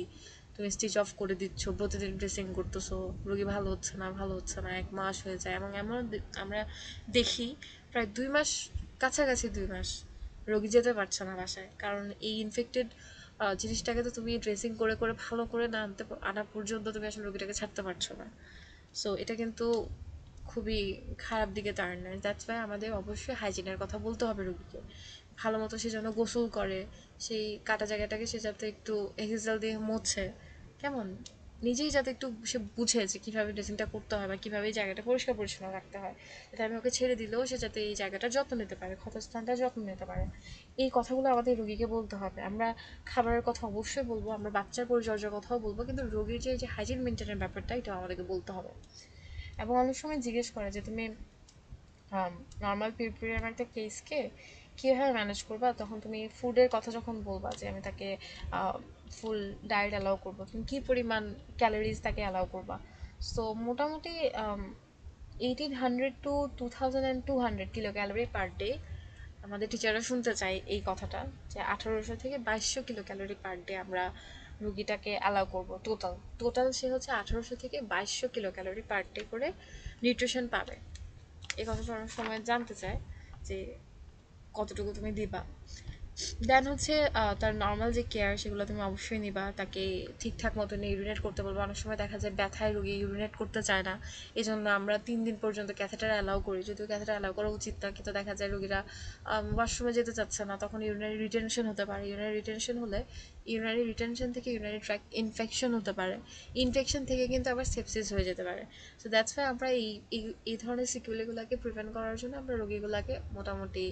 তুমি স্টিচ অফ করে দিচ্ছ, প্রতিদিন ড্রেসিং করতেছো, রুগী ভালো হচ্ছে না, ভালো হচ্ছে না, 1 মাস হয়ে যায়। এবং এমন আমরা দেখি প্রায় 2 মাস, কাছাকাছি 2 মাস রোগী যেতে পারছে না বাসায়, কারণ এই ইনফেক্টেড জিনিসটাকে তো তুমি ড্রেসিং করে করে ভালো করে না আনা পর্যন্ত তুমি আসলে রোগীটাকে ছাড়তে পারছো না। সো এটা কিন্তু খুবই খারাপ দিকে টার্ন নেয়। দ্যাটস ওয়াই আমাদের অবশ্যই হাইজিনের কথা বলতে হবে রোগীকে। ভালো মতো সে যেন গোসল করে, সেই কাটা জায়গাটাকে সে যাতে একটু এক্সেল দিয়ে মোছে, কেমন নিজেই যাতে একটু সে বুঝে যে কীভাবে ড্রেসিংটা করতে হয় বা কীভাবে এই জায়গাটা পরিষ্কার পরিচ্ছন্ন রাখতে হয়, যাতে আমি ওকে ছেড়ে দিলেও সে যাতে এই জায়গাটার যত্ন নিতে পারে, ক্ষতস্থানটার যত্ন নিতে পারে। এই কথাগুলো আমাদের রোগীকে বলতে হবে। আমরা খাবারের কথা অবশ্যই বলবো, আমরা বাচ্চার পরিচর্যার কথাও বলবো, কিন্তু রোগীর যে হাইজিন মেনটেনের ব্যাপারটা এটা আমাদেরকে বলতে হবে। এবং অনেক সময় জিজ্ঞেস করে যে তুমি নর্মাল পিরিয়ড একটা কেসকে কীভাবে ম্যানেজ করবা, তখন তুমি ফুডের কথা যখন বলবা যে আমি তাকে ফুল ডায়েট অ্যালাউ করবো, তুমি কী পরিমাণ ক্যালোরিজ তাকে অ্যালাউ করবা। সো মোটামুটি 1800 to 2200 kilo calorie per day আমাদের টিচাররা শুনতে চাই এই কথাটা, যে 1800 থেকে 2200 কিলো ক্যালোরি পার ডে আমরা রুগীটাকে অ্যালাউ করবো। টোটাল টোটাল সে হচ্ছে 1800 থেকে 2200 কিলো ক্যালোরি পার ডে করে নিউট্রিশন পাবে। এই কথাটা অনেক সময় জানতে চায় যে কতটুকু তুমি দিবা। দেন হচ্ছে তার নর্মাল যে কেয়ার সেগুলো তুমি অবশ্যই নিবা, তাকে ঠিকঠাক মতন ইউরিনেট করতে বলবো। অনেক সময় দেখা যায় ব্যথায় রোগী ইউরিনেট করতে চায় না, এই জন্য আমরা 3 দিন পর্যন্ত ক্যাথেটার অ্যালাউ করি, যদিও ক্যাথেটার অ্যালাউ করা উচিত না, কিন্তু দেখা যায় রোগীরা ওয়াশরুমে যেতে চাচ্ছে না, তখন ইউরিনারি রিটেনশন হতে পারে। ইউরিনারি রিটেনশন হলে ইউরিনারি রিটেনশন থেকে ইউরিনারি ট্র্যাক ইনফেকশন হতে পারে, ইনফেকশন থেকে কিন্তু আবার সেপসিস হয়ে যেতে পারে। সো দ্যাটস ওয়াই আমরা এই ধরনের সিকিউরিগুলোকে প্রিভেন্ট করার জন্য আমরা রোগীগুলোকে মোটামুটি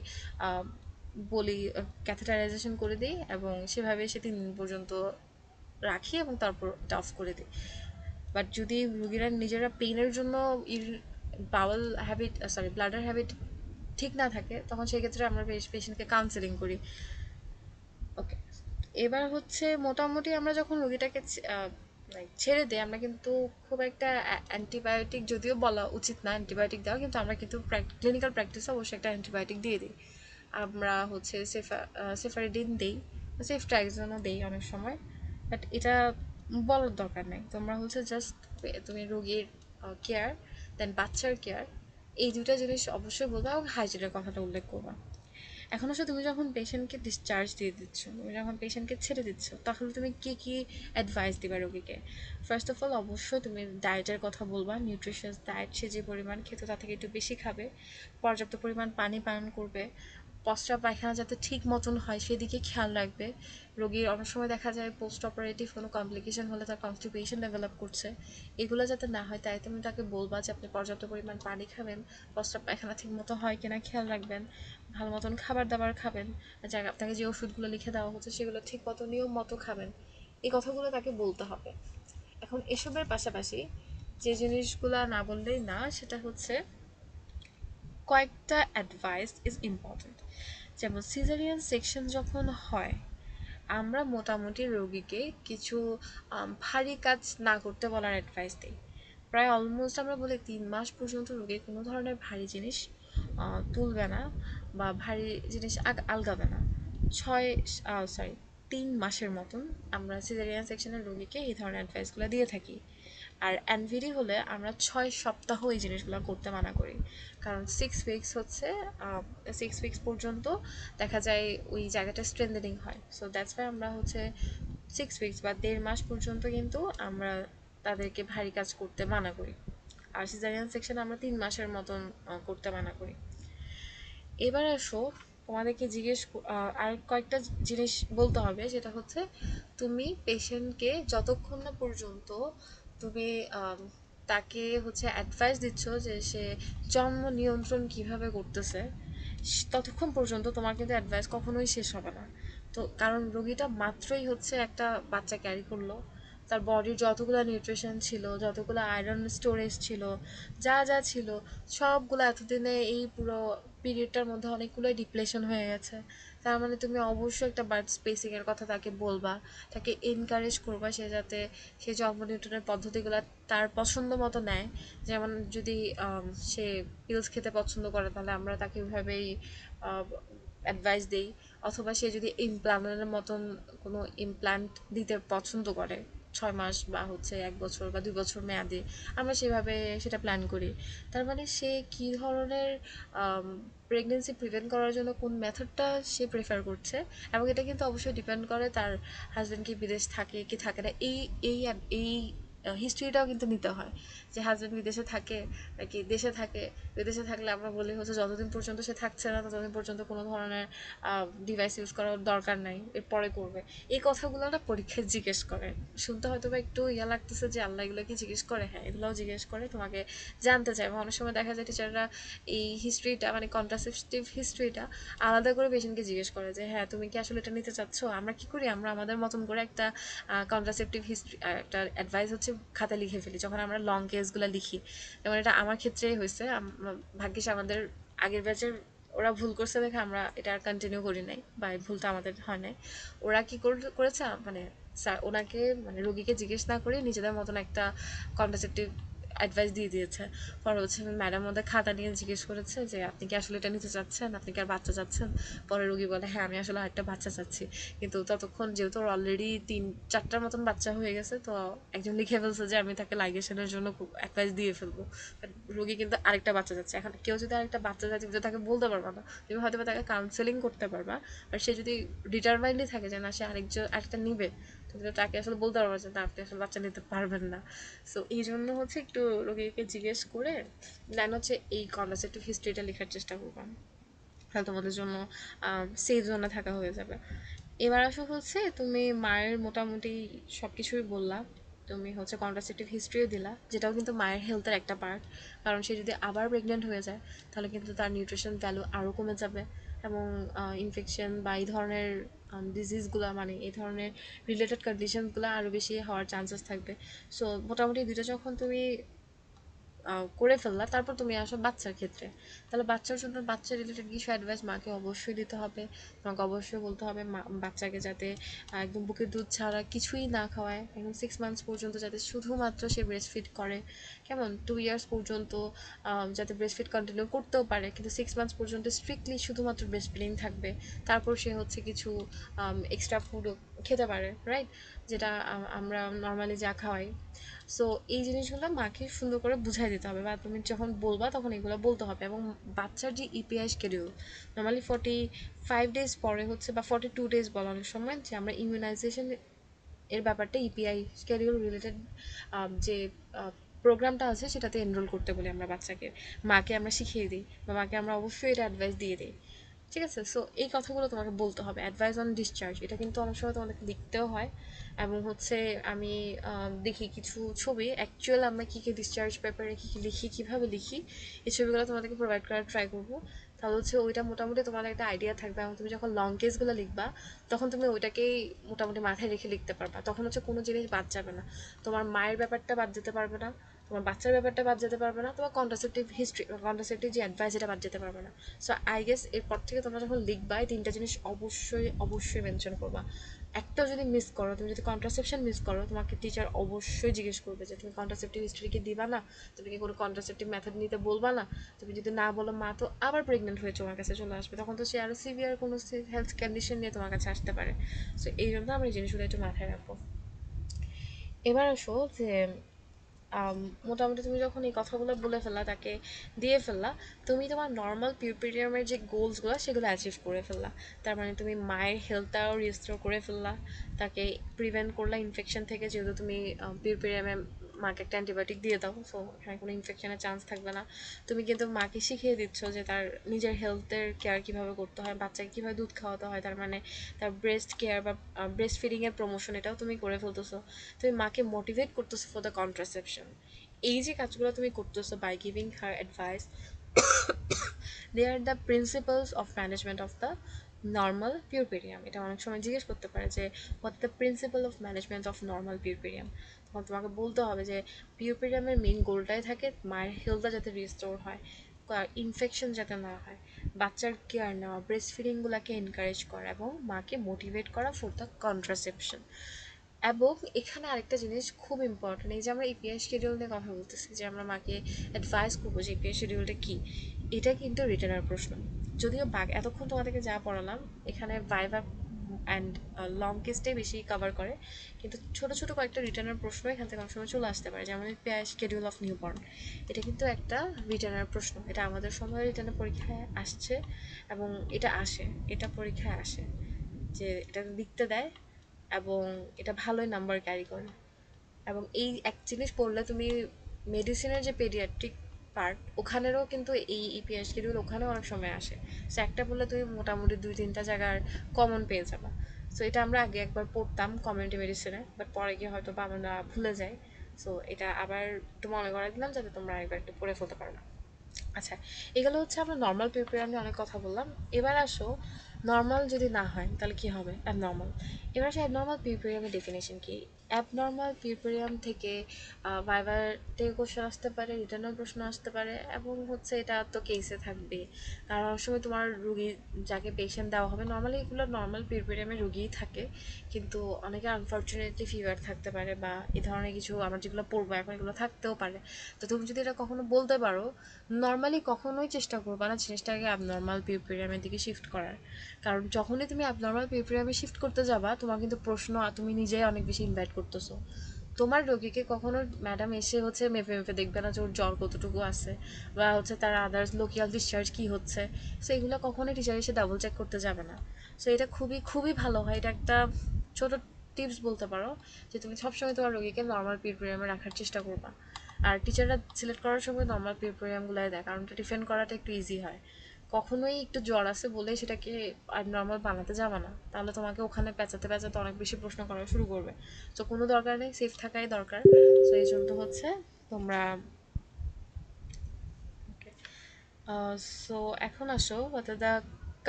বলি ক্যাথেটারাইজেশন করে দিই, এবং সেভাবে সে 3 দিন পর্যন্ত রাখি এবং তারপর এটা অফ করে দিই। বাট যদি রোগীরা নিজেরা পেইনের জন্য বাওয়াল হ্যাবিট ব্লাডার হ্যাবিট ঠিক না থাকে, তখন সেক্ষেত্রে আমরা পেশেন্টকে কাউন্সেলিং করি। ওকে, এবার হচ্ছে মোটামুটি আমরা যখন রোগীটাকে ছেড়ে দিই, আমরা কিন্তু খুব একটা অ্যান্টিবায়োটিক, যদিও বলা উচিত না অ্যান্টিবায়োটিক দেওয়া, কিন্তু আমরা কিন্তু ক্লিনিক্যাল প্র্যাকটিসে অবশ্যই একটা অ্যান্টিবায়োটিক দিয়ে দিই। আমরা হচ্ছে সেফারিডিন দিই, সেফট্রাইজনও দিই অনেক সময়, বাট এটা বলার দরকার নেই। তোমরা হচ্ছে জাস্ট তুমি রোগীর কেয়ার, দেন বাচ্চার কেয়ার, এই দুইটা জিনিস অবশ্যই বলবা এবং হাইজিনের কথাটা উল্লেখ করবা। এখন হচ্ছে তুমি যখন পেশেন্টকে ডিসচার্জ দিয়ে দিচ্ছ, তুমি যখন পেশেন্টকে ছেড়ে দিচ্ছ, তাহলে তুমি কী কী অ্যাডভাইস দিবা রোগীকে? ফার্স্ট অফ অল অবশ্যই তুমি ডায়েটের কথা বলবা, নিউট্রিশিয়াস ডায়েট, সে যে পরিমাণ খেতে তার থেকে একটু বেশি খাবে, পর্যাপ্ত পরিমাণ পানি পান করবে, প্রস্রাব পায়খানা যাতে ঠিক মতন হয় সেদিকে খেয়াল রাখবে। রোগীর অনেক সময় দেখা যায় পোস্ট অপারেটিভ কোনো কমপ্লিকেশন হলে তার কনস্টিপেশন ডেভেলপ করছে, এগুলো যাতে না হয় তাই তুমি তাকে বলবা যে আপনি পর্যাপ্ত পরিমাণ পানি খাবেন, প্রস্রাব পায়খানা ঠিক মতো হয় কিনা খেয়াল রাখবেন, ভালো মতন খাবার দাবার খাবেন, জায়গা আপনাকে যে ওষুধগুলো লিখে দেওয়া হচ্ছে সেগুলো ঠিক মতো নিয়ম মতো খাবেন। এই কথাগুলো তাকে বলতে হবে। এখন এসবের পাশাপাশি যে জিনিসগুলো না বললেই না, সেটা হচ্ছে কয়েকটা অ্যাডভাইস ইজ ইম্পর্টেন্ট। যেমন সিজারিয়ান সেকশন যখন হয়, আমরা মোটামুটি রোগীকে কিছু ভারী কাজ না করতে বলার অ্যাডভাইস দিই। প্রায় অলমোস্ট আমরা বলি 3 মাস পর্যন্ত রোগী কোনো ধরনের ভারী জিনিস তুলবে না বা ভারী জিনিস আলগাবে না। 3 মাসের মতন আমরা সিজারিয়ান সেকশনের রোগীকে এই ধরনের অ্যাডভাইসগুলো দিয়ে থাকি। আর এনভিডি হলে আমরা 6 সপ্তাহ এই জিনিসগুলো করতে মানা করি, কারণ 6 উইকস হচ্ছে 6 উইকস পর্যন্ত দেখা যায় ওই জায়গাটা স্ট্রেন্থেনিং হয়। সো দ্যাটস ওয়াই আমরা হচ্ছে 6 উইকস বা 1.5 মাস পর্যন্ত কিন্তু আমরা তাদেরকে ভারী কাজ করতে মানা করি। আর সিজারিয়ান সেকশন আমরা 3 মাসের মতন করতে মানা করি। এবার আসো, তোমাদেরকে আর কয়েকটা জিনিস বলতে হবে, সেটা হচ্ছে তুমি পেশেন্টকে যতক্ষণ না পর্যন্ত তুমি তাকে হচ্ছে অ্যাডভাইস দিচ্ছ যে সে জন্ম নিয়ন্ত্রণ কিভাবে করতেছে, ততক্ষণ পর্যন্ত তোমার কিন্তু অ্যাডভাইস কখনোই শেষ হবে না। তো কারণ রোগীটা মাত্রই হচ্ছে একটা বাচ্চা ক্যারি করলো, তার বডির যতগুলো নিউট্রিশন ছিল, যতগুলো আয়রন স্টোরেজ ছিল, যা যা ছিল সবগুলো এতদিনে এই পুরো পিরিয়ডটার মধ্যে অনেকগুলোই ডিপ্লেশন হয়ে গেছে। তার মানে তুমি অবশ্যই একটা বার্থ স্পেসিংয়ের কথা তাকে বলবা, তাকে এনকারেজ করবা সে যাতে সে জন্ম নিউট্রনের পদ্ধতিগুলো তার পছন্দ মতো নেয়। যেমন যদি সে পিলস খেতে পছন্দ করে তাহলে আমরা তাকে ওইভাবেই অ্যাডভাইস দিই, অথবা সে যদি ইমপ্লান্টের মতন কোনো ইমপ্ল্যান্ট দিতে পছন্দ করে 6 মাস বা হচ্ছে 1 বছর বা 2 বছর মেয়াদে, আমরা সেভাবে সেটা প্ল্যান করি। তার মানে সে কী ধরনের প্রেগনেন্সি প্রিভেন্ট করার জন্য কোন মেথডটা সে প্রেফার করছে, এবং এটা কিন্তু অবশ্যই ডিপেন্ড করে তার হাজব্যান্ড কি বিদেশ থাকে কি থাকে না, এই এই এই হিস্ট্রিটাও কিন্তু নিতে হয়, যে হাজব্যান্ড বিদেশে থাকে নাকি দেশে থাকে। বিদেশে থাকলে আমরা বলি হচ্ছে যতদিন পর্যন্ত সে থাকছে না ততদিন পর্যন্ত কোনো ধরনের ডিভাইস ইউজ করার দরকার নাই, এরপরে করবে। এই কথাগুলো না পরীক্ষায় জিজ্ঞেস করে, শুনতে হয়তো বা একটু ইয়া লাগতেছে যে আল্লাহ এগুলো কি জিজ্ঞেস করে, হ্যাঁ এগুলোও জিজ্ঞেস করে, তোমাকে জানতে চায়। এবং অনেক সময় দেখা যায় টিচাররা এই হিস্ট্রিটা মানে কন্ট্রাসেপটিভ হিস্ট্রিটা আলাদা করে পেশেন্টকে জিজ্ঞেস করে যে হ্যাঁ তুমি কি আসলে এটা নিতে চাচ্ছ। আমরা কি করি, আমরা আমাদের মতন করে একটা কন্ট্রাসেপটিভ হিস্ট্রি একটা অ্যাডভাইস হচ্ছে খাতা লিখে ফেলি যখন আমরা লং কেসগুলো লিখি। যেমন এটা আমার ক্ষেত্রেই হয়েছে, ভাগ্যিস আমাদের আগের ব্যাচের ওরা ভুল করছে দেখে আমরা এটা আর কন্টিনিউ করি নাই, বা এই ভুলটা আমাদের হয় নাই। ওরা কি করেছে মানে স্যার ওনাকে মানে রোগীকে জিজ্ঞেস না করে নিজেদের মতন একটা কন্ট্রাসেপটিভ অ্যাডভাইস দিয়ে দিয়েছে। পরে হচ্ছে ম্যাডাম ওদের খাতা নিয়ে জিজ্ঞেস করেছে যে আপনি কি আসলে এটা নিতে চাচ্ছেন, আপনি কি আর বাচ্চা চাচ্ছেন। পরে রোগী বলে হ্যাঁ আমি আসলে একটা বাচ্চা চাচ্ছি। কিন্তু ততক্ষণ যেহেতু ওর অলরেডি 3-4টার মতন বাচ্চা হয়ে গেছে, তো একজন লিখে ফেলছে যে আমি তাকে লাইগেশনের জন্য অ্যাডভাইস দিয়ে ফেলবো। রোগী কিন্তু আরেকটা বাচ্চা চাচ্ছে। এখন কেউ যদি আরেকটা বাচ্চা চাচ্ছে তুমি তো তাকে বলতে পারবা না, তুমি হয়তো তাকে কাউন্সেলিং করতে পারবা। আর সে যদি ডিটারমাইন্ডই থাকে যে না সে আরেকটা নিবে, তুমি তো তাকে আসলে বলতে পারবা যে না আপনি আসলে বাচ্চা নিতে পারবেন না। সো এই জন্য হচ্ছে একটু রোগীকে জিজ্ঞেস করে দেন হচ্ছে এই কনভারসেটিভ হিস্ট্রিটা লেখার চেষ্টা করবাম, তাহলে তোমাদের জন্য সেফ জোনে থাকা হয়ে যাবে। এবার আসো হচ্ছে তুমি মায়ের মোটামুটি সব কিছুই বললা, তুমি হচ্ছে কন্ট্রাসেপটিভ হিস্ট্রিও দিলা, যেটাও কিন্তু মায়ের হেলথের একটা পার্ট। কারণ সে যদি আবার প্রেগনেন্ট হয়ে যায় তাহলে কিন্তু তার নিউট্রিশন ভ্যালু আরও কমে যাবে, এবং ইনফেকশন বা এই ধরনের ডিজিজগুলো মানে এই ধরনের রিলেটেড কন্ডিশনসগুলো আরও বেশি হওয়ার চান্সেস থাকবে। সো মোটামুটি দুটো যখন তুমি করে ফেললা, তারপর তুমি আসো বাচ্চার ক্ষেত্রে। তাহলে বাচ্চার জন্য বাচ্চা রিলেটেড কিছু অ্যাডভাইস মাকে অবশ্যই দিতে হবে। তোমাকে অবশ্যই বলতে হবে বাচ্চাকে যাতে একদম বুকের দুধ ছাড়া কিছুই না খাওয়ায়, একদম 6 মান্থস পর্যন্ত যাতে শুধুমাত্র সে ব্রেস্ট ফিড করে। কেমন 2 ইয়ার্স পর্যন্ত যাতে ব্রেস্ট ফিড কন্টিনিউ করতেও পারে, কিন্তু 6 মান্থস পর্যন্ত স্ট্রিক্টলি শুধুমাত্র ব্রেস্ট ফিডিং থাকবে। তারপর সে হচ্ছে কিছু এক্সট্রা ফুডও খেতে পারে, রাইট, যেটা আমরা নর্মালি যা খাওয়াই। সো এই জিনিসগুলো মাকে সুন্দর করে বুঝাই দিতে হবে, বা তুমি যখন বলবা তখন এগুলো বলতে হবে। এবং বাচ্চার যে ইপিআই শিডিউল, নর্মালি 45 ডেজ পরে হচ্ছে বা 42 ডেজ বলা অনেক সময়, যে আমরা ইমিউনাইজেশন এর ব্যাপারটা ইপিআই শিডিউল রিলেটেড যে প্রোগ্রামটা আছে সেটাতে এনরোল করতে বলি আমরা বাচ্চাকে। মাকে আমরা শিখিয়ে দিই, বা মাকে আমরা অবশ্যই এটা অ্যাডভাইস দিয়ে দিই। ঠিক আছে, সো এই কথাগুলো তোমাকে বলতে হবে। অ্যাডভাইস অন ডিসচার্জ এটা কিন্তু অনেক সময় তোমাদেরকে লিখতেও হয়। এবং হচ্ছে আমি দেখি কিছু ছবি অ্যাকচুয়াল আমরা কী কী ডিসচার্জ পেপারে কী কী লিখি, কীভাবে লিখি, এই ছবিগুলো তোমাদেরকে প্রোভাইড করার ট্রাই করবো। তাহলে হচ্ছে ওইটা মোটামুটি তোমার একটা আইডিয়া থাকবে, এবং তুমি যখন লং কেসগুলো লিখবা তখন তুমি ওইটাকেই মোটামুটি মাথায় রেখে লিখতে পারবা। তখন হচ্ছে কোনো জিনিস বাদ যাবে না, তোমার মায়ের ব্যাপারটা বাদ যেতে পারবে না, তোমার বাচ্চার ব্যাপারটা বাদ যেতে পারবে না, তোমার কন্ট্রাসেপটিভ হিস্ট্রি কন্ট্রাসেপটিভ যে অ্যাডভাইস এটা বাদ যেতে পারবে না। সো আই গেস এরপর থেকে তোমরা যখন লিখবা এই 3টা জিনিস অবশ্যই অবশ্যই মেনশন করবা। একটাও যদি মিস করো, তুমি যদি কন্ট্রাসেপশন মিস করো, তোমাকে টিচার অবশ্যই জিজ্ঞেস করবে যে তুমি কন্ট্রাসেপটিভ হিস্ট্রি কি দিবা না, তুমি কি কোনো কন্ট্রাসেপটিভ মেথড নিতে বলবা না। তুমি যদি না বলো, মা তো আবার প্রেগনেন্ট হয়ে তোমার কাছে চলে আসবে, তখন তো সে আরও সিভিয়ার কোনো হেলথ কন্ডিশন নিয়ে তোমার কাছে আসতে পারে। সো এই জন্য আমরা এই জিনিসগুলো একটু মাথায় রাখবো। এবার আসো যে মোটামুটি তুমি যখন এই কথাগুলো বলে ফেললা, তাকে দিয়ে ফেললা, তুমি তোমার নর্মাল পিউপিরিয়ামের যে গোলসগুলো সেগুলো অ্যাচিভ করে ফেললা। তার মানে তুমি মায়ের হেলথটাও রিস্টোর করে ফেললা, তাকে প্রিভেন্ট করলা ইনফেকশন থেকে, যেহেতু তুমি পিউপিরিয়ামে মাকে একটা অ্যান্টিবায়োটিক দিয়ে দাও, সো এখানে কোনো ইনফেকশনের চান্স থাকবে না। তুমি কিন্তু মাকে শিখিয়ে দিচ্ছ যে তার নিজের হেলথের কেয়ার কীভাবে করতে হয়, বাচ্চাকে কীভাবে দুধ খাওয়াতে হয়, তার মানে তার ব্রেস্ট কেয়ার বা ব্রেস্ট ফিডিংয়ের প্রমোশন এটাও তুমি করে ফেলতেছো। তুমি মাকে মোটিভেট করতেছো ফর দ্য কন্ট্রাসেপশন। এই যে কাজগুলো তুমি করতেছো by giving her advice, they are the principles of management of the normal puerperium. এটা অনেক সময় জিজ্ঞেস করতে পারে যে what the principle of management of normal puerperium. তখন তোমাকে বলতে হবে যে পিউরপেরিয়ামের মেইন গোলটাই থাকে মায়ের হেলথটা যাতে রিস্টোর হয়, ইনফেকশন যাতে না হয়, বাচ্চার কেয়ার নেওয়া, ব্রেস্ট ফিডিংগুলোকে এনকারেজ করা, এবং মাকে মোটিভেট করা ফর দ্য কন্ট্রাসেপশন। এবং এখানে আরেকটা জিনিস খুব ইম্পর্টেন্ট, এই যে আমরা ইপিআই শিডিউল নিয়ে কথা বলতেছি, যে আমরা মাকে অ্যাডভাইস করবো যে ইপিআই শিডিউলটা কী, এটা কিন্তু রিটার্নের প্রশ্ন। যদিও এতক্ষণ তোমাদেরকে যা পড়ালাম এখানে ভাইভা অ্যান্ড লং কেসটাই বেশি কভার করে, কিন্তু ছোটো ছোটো কয়েকটা রিটার্নের প্রশ্ন এখান থেকে অনেক সময় চলে আসতে পারে। যেমন ইপিআই শিডিউল অফ নিউবর্ন, এটা কিন্তু একটা রিটার্নের প্রশ্ন, এটা আমাদের সময় রিটার্নের পরীক্ষায় আসছে, এবং এটা আসে, এটা পরীক্ষায় আসে, যে এটা লিখতে দেয় এবং এটা ভালোই নাম্বার ক্যারি করে। এবং এই এক জিনিস পড়লে তুমি মেডিসিনের যে পেডিয়াট্রিক পার্ট ওখানেরও কিন্তু এই ইপিএস শিডিউল ওখানেও অনেক সময় আসে। সো একটা বললে তুমি মোটামুটি 2-3টা জায়গার কমন পেয়ে যাবা। সো এটা আমরা আগে একবার পড়তাম কমিউনিটি মেডিসিনে, বাট পরে গিয়ে হয়তো বা আমরা ভুলে যাই। সো এটা আবার একটু মনে করাই দিলাম যাতে তোমরা একবার একটু পড়ে ফেলতে পারো। আচ্ছা, এগুলো হচ্ছে আমরা নর্মাল পিউপিয়াম নিয়ে অনেক কথা বললাম। এবার আসো নর্মাল যদি না হয় তাহলে কি হবে, অ্যাবনর্মাল। এবার আসে অ্যাবনর্মাল পিউপিয়ামের ডেফিনেশন কি। অ্যাবনর্মাল পিউপিয়াম থেকে ভাইবার থেকে কোশ্চেন আসতে পারে, রিটার্নাল প্রশ্ন আসতে পারে, এবং হচ্ছে এটা তো কেসে থাকবে। কারণ অনেক সময় তোমার রুগী যাকে পেশেন্ট দেওয়া হবে, নর্মালি এগুলো নর্মাল পিউপিয়ামে রুগীই থাকে, কিন্তু অনেকে আনফর্চুনেটলি ফিভার থাকতে পারে বা এই ধরনের কিছু আমার যেগুলো পড়বো এখন এগুলো থাকতেও পারে। তো তুমি যদি এটা কখনো বলতে পারো, নর্মালি কখনোই চেষ্টা করবা না জিনিসটাকে অ্যাবনর্মাল পিউপিয়ামের দিকে শিফট করার। কারণ যখনই তুমি অ্যাবনর্মাল পিউপিয়ামে শিফট করতে যাবা, তোমার কিন্তু প্রশ্ন তুমি নিজেই অনেক বেশি ইনভাইট করতেছো। তোমার রোগীকে কখনো ম্যাডাম এসে হচ্ছে মেপে মেপে দেখবে না যে ওর জ্বর কতটুকু আছে বা হচ্ছে তার আদার্স লোকিয়াল ডিসচার্জ কী হচ্ছে। সো এগুলো কখনোই টিচার এসে ডাবল চেক করতে যাবে না। সো এটা খুবই খুবই ভালো হয়। এটা একটা ছোট টিপস বলতে পারো যে তুমি সবসময় তোমার রোগীকে নর্মাল পিউপিয়ামে রাখার চেষ্টা করবা। আর টিচাররা সিলেক্ট করার সময় নর্মাল পিউপিয়ামগুলাই দেয়, কারণ এটা ডিফেন্ড করাটা একটু ইজি হয়। কখনোই একটু জ্বর আছে বলে সেটাকে আর নর্মাল বানাতে যাবে না, তাহলে তোমাকে ওখানে পেঁচাতে পেঁচাতে অনেক বেশি প্রশ্ন করা শুরু করবে। তো কোনো দরকার নেই, সেফ থাকাই দরকার। তো এই জন্য হচ্ছে তোমরা সো এখন আসো what are the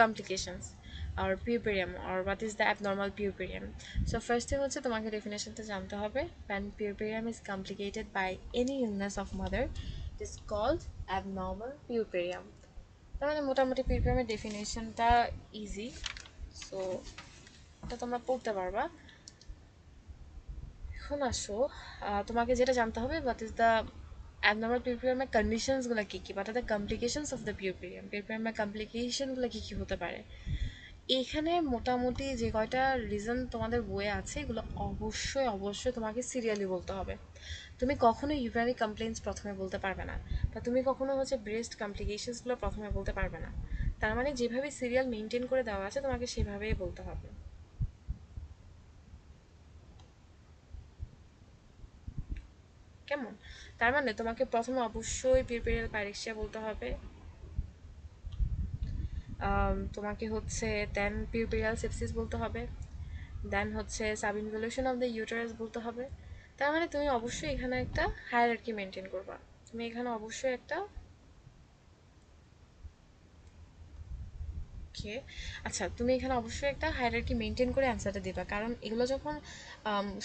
complications or puerperium or what is the abnormal puerperium. So first হচ্ছে তোমাকে ডেফিনেশনটা জানতে হবে। when puerperium is complicated by any illness of mother it is called abnormal puerperium. তার মানে মোটামুটি পিউপিয়ামের ডেফিনেশনটা ইজি। সো এটা তোমরা পড়তে পারবা। এখন আসো তোমাকে যেটা জানতে হবে what is the abnormal পিউপিয়ামের কন্ডিশনসগুলো key key, what are the complications of the পিউপিয়াম, পিউপিয়ামের কমপ্লিকেশনগুলো কী কী হতে পারে। এইখানে মোটামুটি যে কয়টা রিজন তোমাদের বইয়ে আছে এগুলো অবশ্যই অবশ্যই তোমাকে সিরিয়ালি বলতে হবে। তুমি কখনো ইউরিনারি কমপ্লেইন্টস প্রথমে বলতে পারবে না, বা তুমি কখনো হচ্ছে ব্রেস্ট কমপ্লিকেশনসগুলো প্রথমে বলতে পারবে না। তার মানে যেভাবে সিরিয়াল মেনটেন করে দেওয়া আছে তোমাকে সেভাবেই বলতে হবে। কেমন? তার মানে তোমাকে প্রথমে অবশ্যই পিউপেরিয়াল পাইরেক্সিয়া বলতে হবে। তোমাকে হচ্ছে দেন পিউপেরিয়াল সেপসিস বলতে হবে। দেন হচ্ছে সাবইনভলিউশন অফ দ্য ইউটারাস বলতে হবে। তার মানে তুমি অবশ্যই এখানে একটা হায়ারার্কি মেনটেন করবা। তুমি এখানে অবশ্যই একটা ওকে, আচ্ছা তুমি এখানে অবশ্যই একটা হায়ারার্কি মেনটেন করে অ্যান্সারটা দিবা, কারণ এগুলো যখন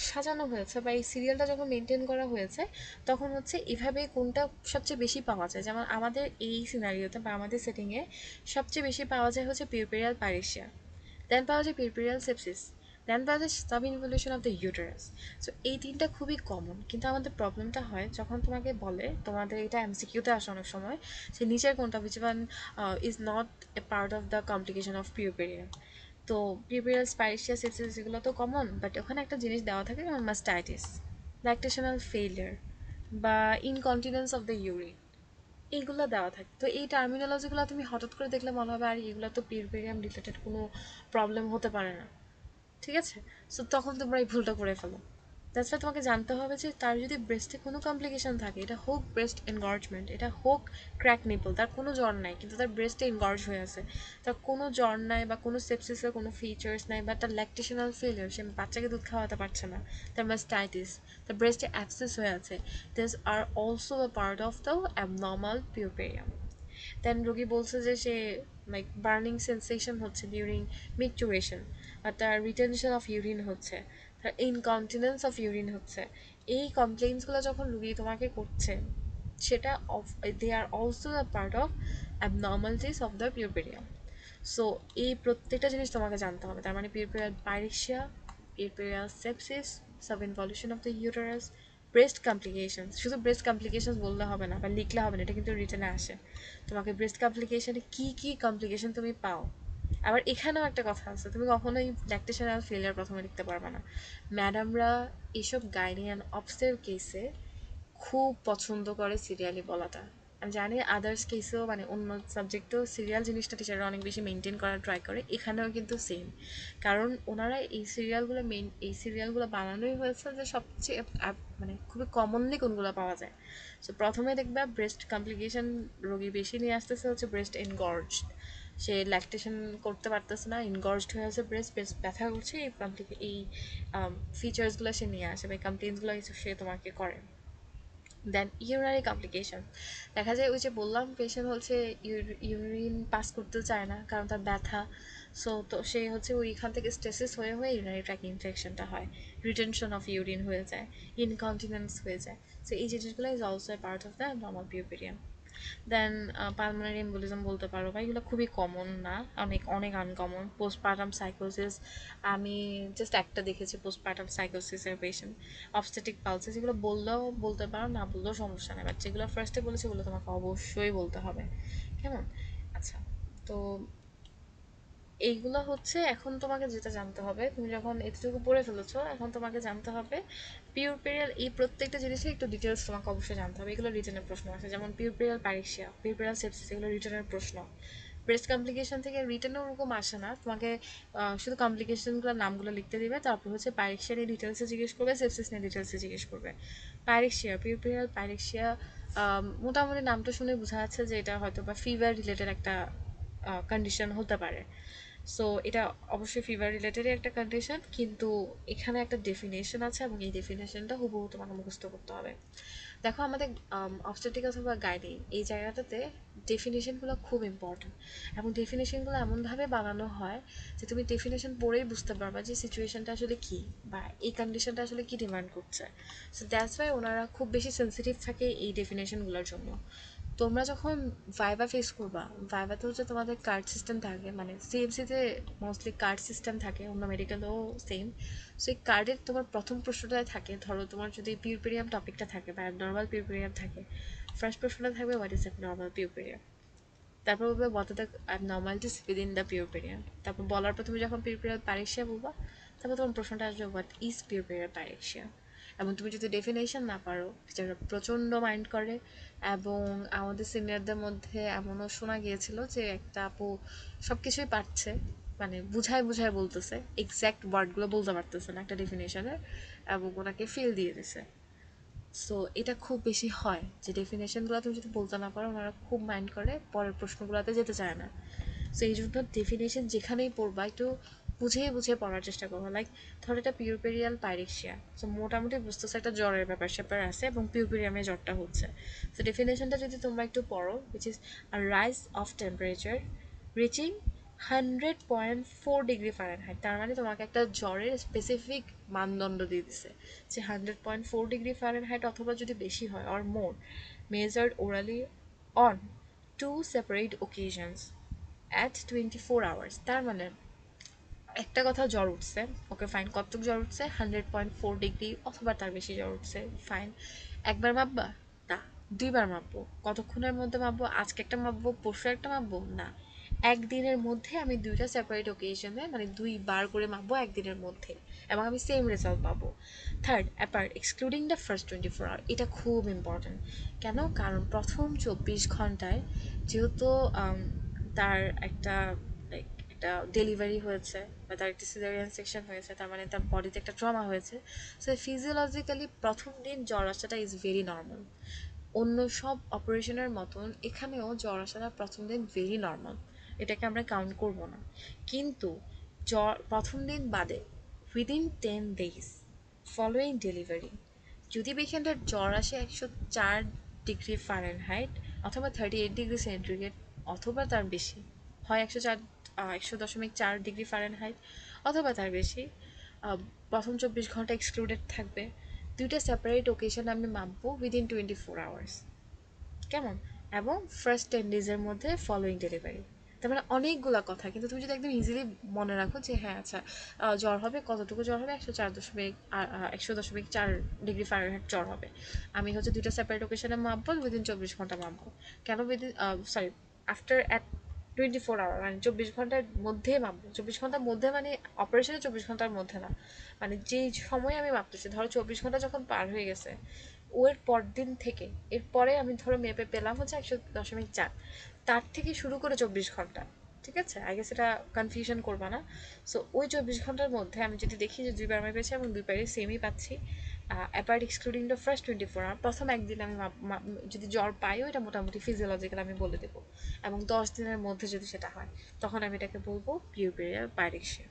সাজানো হয়েছে বা এই সিরিয়ালটা যখন মেনটেন করা হয়েছে তখন হচ্ছে এভাবে কোনটা সবচেয়ে বেশি পাওয়া যায়। যেমন আমাদের এই সিনারিওতে বা আমাদের সেটিংয়ে সবচেয়ে বেশি পাওয়া যায় হচ্ছে পিউপেরিয়াল পাইরেশিয়া, দেন পাওয়া যায় পিউপেরিয়াল সেপসিস, দেন পাওয়া যায় sub involution of the uterus. So এই তিনটা খুবই কমন, কিন্তু আমাদের প্রবলেমটা হয় যখন তোমাকে বলে, তোমাদের এটা এমসিকিউতে আসে অনেক সময়, সে নিচের কোনটা which one is not a part of the complication of puerperia. তো পিউপেরিয়াল স্পাইসিয়া সেপসিস এগুলো তো কমন, বাট ওখানে একটা জিনিস দেওয়া থাকে যেমন মাস্টাইটিস, ল্যাকটেশনাল ফেইলিয়ার বা ইনকন্টিনেন্স অফ দ্য ইউরিন, এইগুলো দেওয়া থাকে। তো এই টার্মিনোলজিগুলো তুমি হঠাৎ করে দেখলে মনে হবে আর এগুলো তো পিউরপেরিয়াম রিলেটেড কোনো প্রবলেম হতে পারে না, ঠিক আছে? সো তখন তোমরা এই ভুলটা করে ফেলো। দ্যাটস ওয়াই তোমাকে জানতে হবে যে তার যদি ব্রেস্টে কোনো কমপ্লিকেশন থাকে, এটা হোক ব্রেস্ট এনগর্জমেন্ট, এটা হোক ক্র্যাক নিপল, তার কোনো জ্বর নাই কিন্তু তার ব্রেস্টে এনগর্জ হয়ে আছে, তার কোনো জ্বর নাই বা কোনো সেপসিসের কোনো ফিচার্স নাই, বা তার ল্যাকটেশনাল ফেলিয়ার, সে বাচ্চাকে দুধ খাওয়াতে পারছে না, তার মাস্টাইটিস, তার ব্রেস্টে অ্যাবসেস হয়ে আছে, this are also a part of the abnormal puerperium. Then রোগী বলছে যে সে লাইক বার্নিং সেন্সেশন হচ্ছে ডিউরিং মিকচুরেশন, আর তার রিটেনশন অফ ইউরিন হচ্ছে, তার ইনকন্টিনেন্স অফ ইউরিন হচ্ছে। এই কমপ্লেইন্সগুলো যখন রোগী তোমাকে করছে সেটা of they are also a part of abnormalities of the puerperium. So এই প্রত্যেকটা জিনিস তোমাকে জানতে হবে। তার মানে puerperal pyrexia, puerperal sepsis, subinvolution of the uterus, breast complications. শুধু ব্রেস্ট কমপ্লিকেশনস বললে হবে না বা লিখলে হবে না, এটা কিন্তু রিটেনে আসে। তোমাকে ব্রেস্ট কমপ্লিকেশনে কী কী কমপ্লিকেশন তুমি পাও। আবার এখানেও একটা কথা আছে, তুমি কখনোই ল্যাকটেশনাল ফেলিয়ার প্রথমে লিখতে পারবে না। ম্যাডামরা এসব গাইনি অ্যান্ড অবসের কেসে খুব পছন্দ করে সিরিয়ালি বলাটা। আমি জানি আদার্স কেসেও মানে অন্য সাবজেক্টেও সিরিয়াল জিনিসটা টিচাররা অনেক বেশি মেনটেন করার ট্রাই করে, এখানেও কিন্তু সেম। কারণ ওনারা এই সিরিয়ালগুলো বানানোই হয়েছে যে সবচেয়ে মানে খুবই কমনলি কোনগুলো পাওয়া যায়। সো প্রথমে দেখবা ব্রেস্ট কমপ্লিকেশন রোগী বেশি নিয়ে আসতেছে হচ্ছে ব্রেস্ট এনগর্জড, সে ল্যাকটেশন করতে পারতেছে না, ইনগর্জড হয়ে আছে ব্রেস্ট, ব্রেস্ট ব্যথা করছে, এই ফিচার্সগুলো সে নিয়ে আসে বা এই কমপ্লেন্সগুলো সে তোমাকে করে। দেন ইউরিনারি কমপ্লিকেশন, দেখা যায় ওই যে বললাম পেশেন্ট হচ্ছে ইউরিন পাস করতে চায় না কারণ তার ব্যথা। সো তো সে হচ্ছে ওইখান থেকে স্ট্রেসেস হয়ে হয়ে ইউরিনারি ট্র্যাক ইনফেকশনটা হয়, রিটেনশন অফ ইউরিন হয়ে যায়, ইনকন্টিনেন্স হয়ে যায়। সো এই জিনিসগুলো is also a part of the normal puerperium. Then pulmonary embolism বলতে পারো বা এগুলো খুবই কমন না, অনেক অনেক আনকমন। পোস্টপার্টাম সাইকোসিস, আমি জাস্ট একটা দেখেছি পোস্টপার্টাম সাইকোসিসের পেশেন্ট। অবস্টেটিক পালসিস, এগুলো বললেও বলতে পারো, না বললেও সমস্যা নেই, বাট যেগুলো ফার্স্টে বলেছি ওগুলো তোমাকে অবশ্যই বলতে হবে। কেমন? আচ্ছা, তো এইগুলো হচ্ছে এখন তোমাকে যেটা জানতে হবে, তুমি যখন এতটুকু পড়ে ফেলেছো এখন তোমাকে জানতে হবে পিউরপেরিয়াল, এই প্রত্যেকটা জিনিসের একটু ডিটেলস তোমাকে অবশ্যই জানতে হবে। এগুলো রিটেনের প্রশ্ন আছে, যেমন পিউরপেরিয়াল প্যারেক্সিয়া, পিউরপেরিয়াল সেপসিস, এগুলো রিটেনের প্রশ্ন। ব্রেস্ট কমপ্লিকেশন থেকে রিটেনে ওরকম আসে না, তোমাকে শুধু কমপ্লিকেশনগুলোর নামগুলো লিখতে দিবে, তারপর হচ্ছে প্যারেক্সিয়া নিয়ে ডিটেলসে জিজ্ঞেস করবে, সেপসিস নিয়ে ডিটেলসে জিজ্ঞেস করবে। প্যারেক্সিয়া, পিউরপেরিয়াল প্যারেক্সিয়া, মোটামুটি নামটা শুনে বোঝা যাচ্ছে যে এটা হয়তো বা ফিভার রিলেটেড একটা কন্ডিশন হতে পারে। সো এটা অবশ্যই ফিভার রিলেটেডই একটা কন্ডিশন, কিন্তু এখানে একটা ডেফিনেশন আছে এবং এই ডেফিনেশনটা হুবহু তোমাকে মুখস্থ করতে হবে। দেখো আমাদের অবস্টেট্রিক অথবা গাইনি এই জায়গাটাতে ডেফিনেশনগুলো খুব ইম্পর্টেন্ট, এবং ডেফিনেশনগুলো এমনভাবে বানানো হয় যে তুমি ডেফিনেশন পড়েই বুঝতে পারবা যে সিচুয়েশনটা আসলে কী বা এই কন্ডিশনটা আসলে কী ডিমান্ড করছে। সো দ্যাটস ওয়াই ওনারা খুব বেশি সেন্সিটিভ থাকে এই ডেফিনেশনগুলোর জন্য। তোমরা যখন ভাইভা ফেস করবা, ভাইভাতে হচ্ছে তোমাদের কার্ড সিস্টেম থাকে, মানে সিএমসিতে মোস্টলি কার্ড সিস্টেম থাকে, অন্য মেডিকেলেও সেম। সো এই কার্ডের তোমার প্রথম প্রশ্নটায় থাকে, ধরো তোমার যদি পিউরপেরিয়াম টপিকটা থাকে বা অ্যাবনর্মাল পিউরপেরিয়াম থাকে, ফার্স্ট প্রশ্নটা থাকবে হোয়াট ইজ অ্যাবনর্মাল পিউরপেরিয়াম, তারপর বলবে what are the abnormalities within the puerperium, তারপর বলার পর তুমি যখন পিউরপেরিয়াল প্যারেক্সিয়া বলবা, তারপর তোমার প্রশ্নটা আসবে হোয়াট ইজ পিউরপেরিয়াল প্যারেক্সিয়া। এবং তুমি যদি ডেফিনেশন না পারো, টিচাররা প্রচণ্ড মাইন্ড করে। এবং আমাদের সিনিয়রদের মধ্যে এমনও শোনা গিয়েছিল যে একটা আপু সব কিছুই পারছে, মানে বুঝায় বুঝায় বলতেছে, এক্স্যাক্ট ওয়ার্ডগুলো বলতে পারতেছে না একটা ডেফিনেশনের, এবং ওনাকে ফেল দিয়ে দিছে। সো এটা খুব বেশি হয় যে ডেফিনেশনগুলো তুমি যদি বলতে না পারো, ওনারা খুব মাইন্ড করে, পরের প্রশ্নগুলোতে যেতে চায় না। সো এই জন্য ডেফিনেশন যেখানেই পড়বা একটু বুঝিয়ে বুঝিয়ে পড়ার চেষ্টা করবো। লাইক ধরো এটা পিউরপেরিয়াল পাইরেক্সিয়া, সো মোটামুটি বুঝতেছে একটা জ্বরের ব্যাপার স্যাপার আছে এবং পিউরপেরিয়ামে জ্বরটা হচ্ছে। সো ডেফিনেশনটা যদি তোমরা একটু পড়ো, which is a rise of temperature reaching 100.4 degree Fahrenheit, তার মানে তোমাকে একটা জ্বরের স্পেসিফিক মানদণ্ড দিয়ে দিছে যে 100.4 ডিগ্রি ফারেনহাইট অথবা যদি বেশি হয় or more, measured orally on two separate occasions at 24 hours. তার মানে একটা কথা জ্বর উঠছে, ওকে ফাইন, কতটুকু জ্বর উঠছে, 100.4 ডিগ্রি অথবা তার বেশি জ্বর উঠছে, ফাইন। একবার মাপবা? না। দুইবার মাপবো? কতক্ষণের মধ্যে মাপবো? আজকে একটা মাপবো, পরশু একটা মাপবো? না, একদিনের মধ্যে আমি দুইটা সেপারেট ওকেশনে মানে 2 বার করে মাপবো একদিনের মধ্যে, এবং আমি সেম রেজাল্ট পাবো। Third, apart excluding the first 24 hour, এটা খুব ইম্পর্ট্যান্ট। কেন? কারণ প্রথম 24 ঘন্টায় যেহেতু তার একটা লাইক একটা ডেলিভারি হয়েছে বা তার একটা সিজারিয়ান সেকশন হয়েছে, তার মানে তার বডিতে একটা ট্রমা হয়েছে। সো ফিজিওলজিক্যালি প্রথম দিন জ্বর আসাটা ইজ ভেরি নর্মাল। অন্য সব অপারেশনের মতন এখানেও জ্বর আসাটা প্রথম দিন ভেরি নর্মাল, এটাকে আমরা কাউন্ট করব না। কিন্তু জ্বর প্রথম দিন বাদে উইদিন 10 days ফলোয়িং ডেলিভারি যদি পেশেন্টের জ্বর আসে 104 ডিগ্রি ফারেনহাইট অথবা 38 ডিগ্রি সেন্টিগ্রেড অথবা তার বেশি, হয় 100.4 ডিগ্রি ফারেনহাইট অথবা তার বেশি, প্রথম 24 ঘন্টা এক্সক্লুডেড থাকবে। দুইটা সেপারেট ওকেশন আমি মাপবো উইদিন 24 আওয়ার্স। কেমন? এবং ফার্স্ট 10 days-এর মধ্যে ফলোয়িং ডেলিভারি। তার মানে অনেকগুলা কথা, কিন্তু তুমি যদি একদম ইজিলি মনে রাখো যে হ্যাঁ আচ্ছা জ্বর হবে, কতটুকু জ্বর হবে, 104.4 ডিগ্রি ফারেনহাইট জ্বর হবে, আমি হচ্ছে দুইটা সেপারেট ওকেশনে মাপবো উইদিন 24 ঘন্টা মাপবো। কেন within, sorry, after at 24 hour, মানে 24 ঘন্টার মধ্যে মাপবো। 24 ঘন্টার মধ্যে মানে অপারেশনে 24 ঘন্টার মধ্যে না, মানে যেই সময় আমি মাপতেছি, ধরো 24 ঘন্টা যখন পার হয়ে গেছে, ওর পরদিন থেকে, এরপরে আমি ধরো মেপে পেলাম হচ্ছে 100.4, তার থেকে শুরু করে 24 ঘন্টা, ঠিক আছে? আই গেস এটা কনফিউশন করবা না। সো ওই 24 ঘন্টার মধ্যে আমি যদি দেখি যে দুইবার আমি পেয়েছি এবং দুইবারই সেমই পাচ্ছি, apart excluding the first 24 hour, প্রথম একদিন আমি যদি জ্বর পাইও এটা মোটামুটি ফিজিওলজিক্যাল আমি বলে দেবো, এবং 10 দিনের মধ্যে যদি সেটা হয় তখন আমি এটাকে বলবো পিউবেরিয়াল পাইরেক্সিয়া।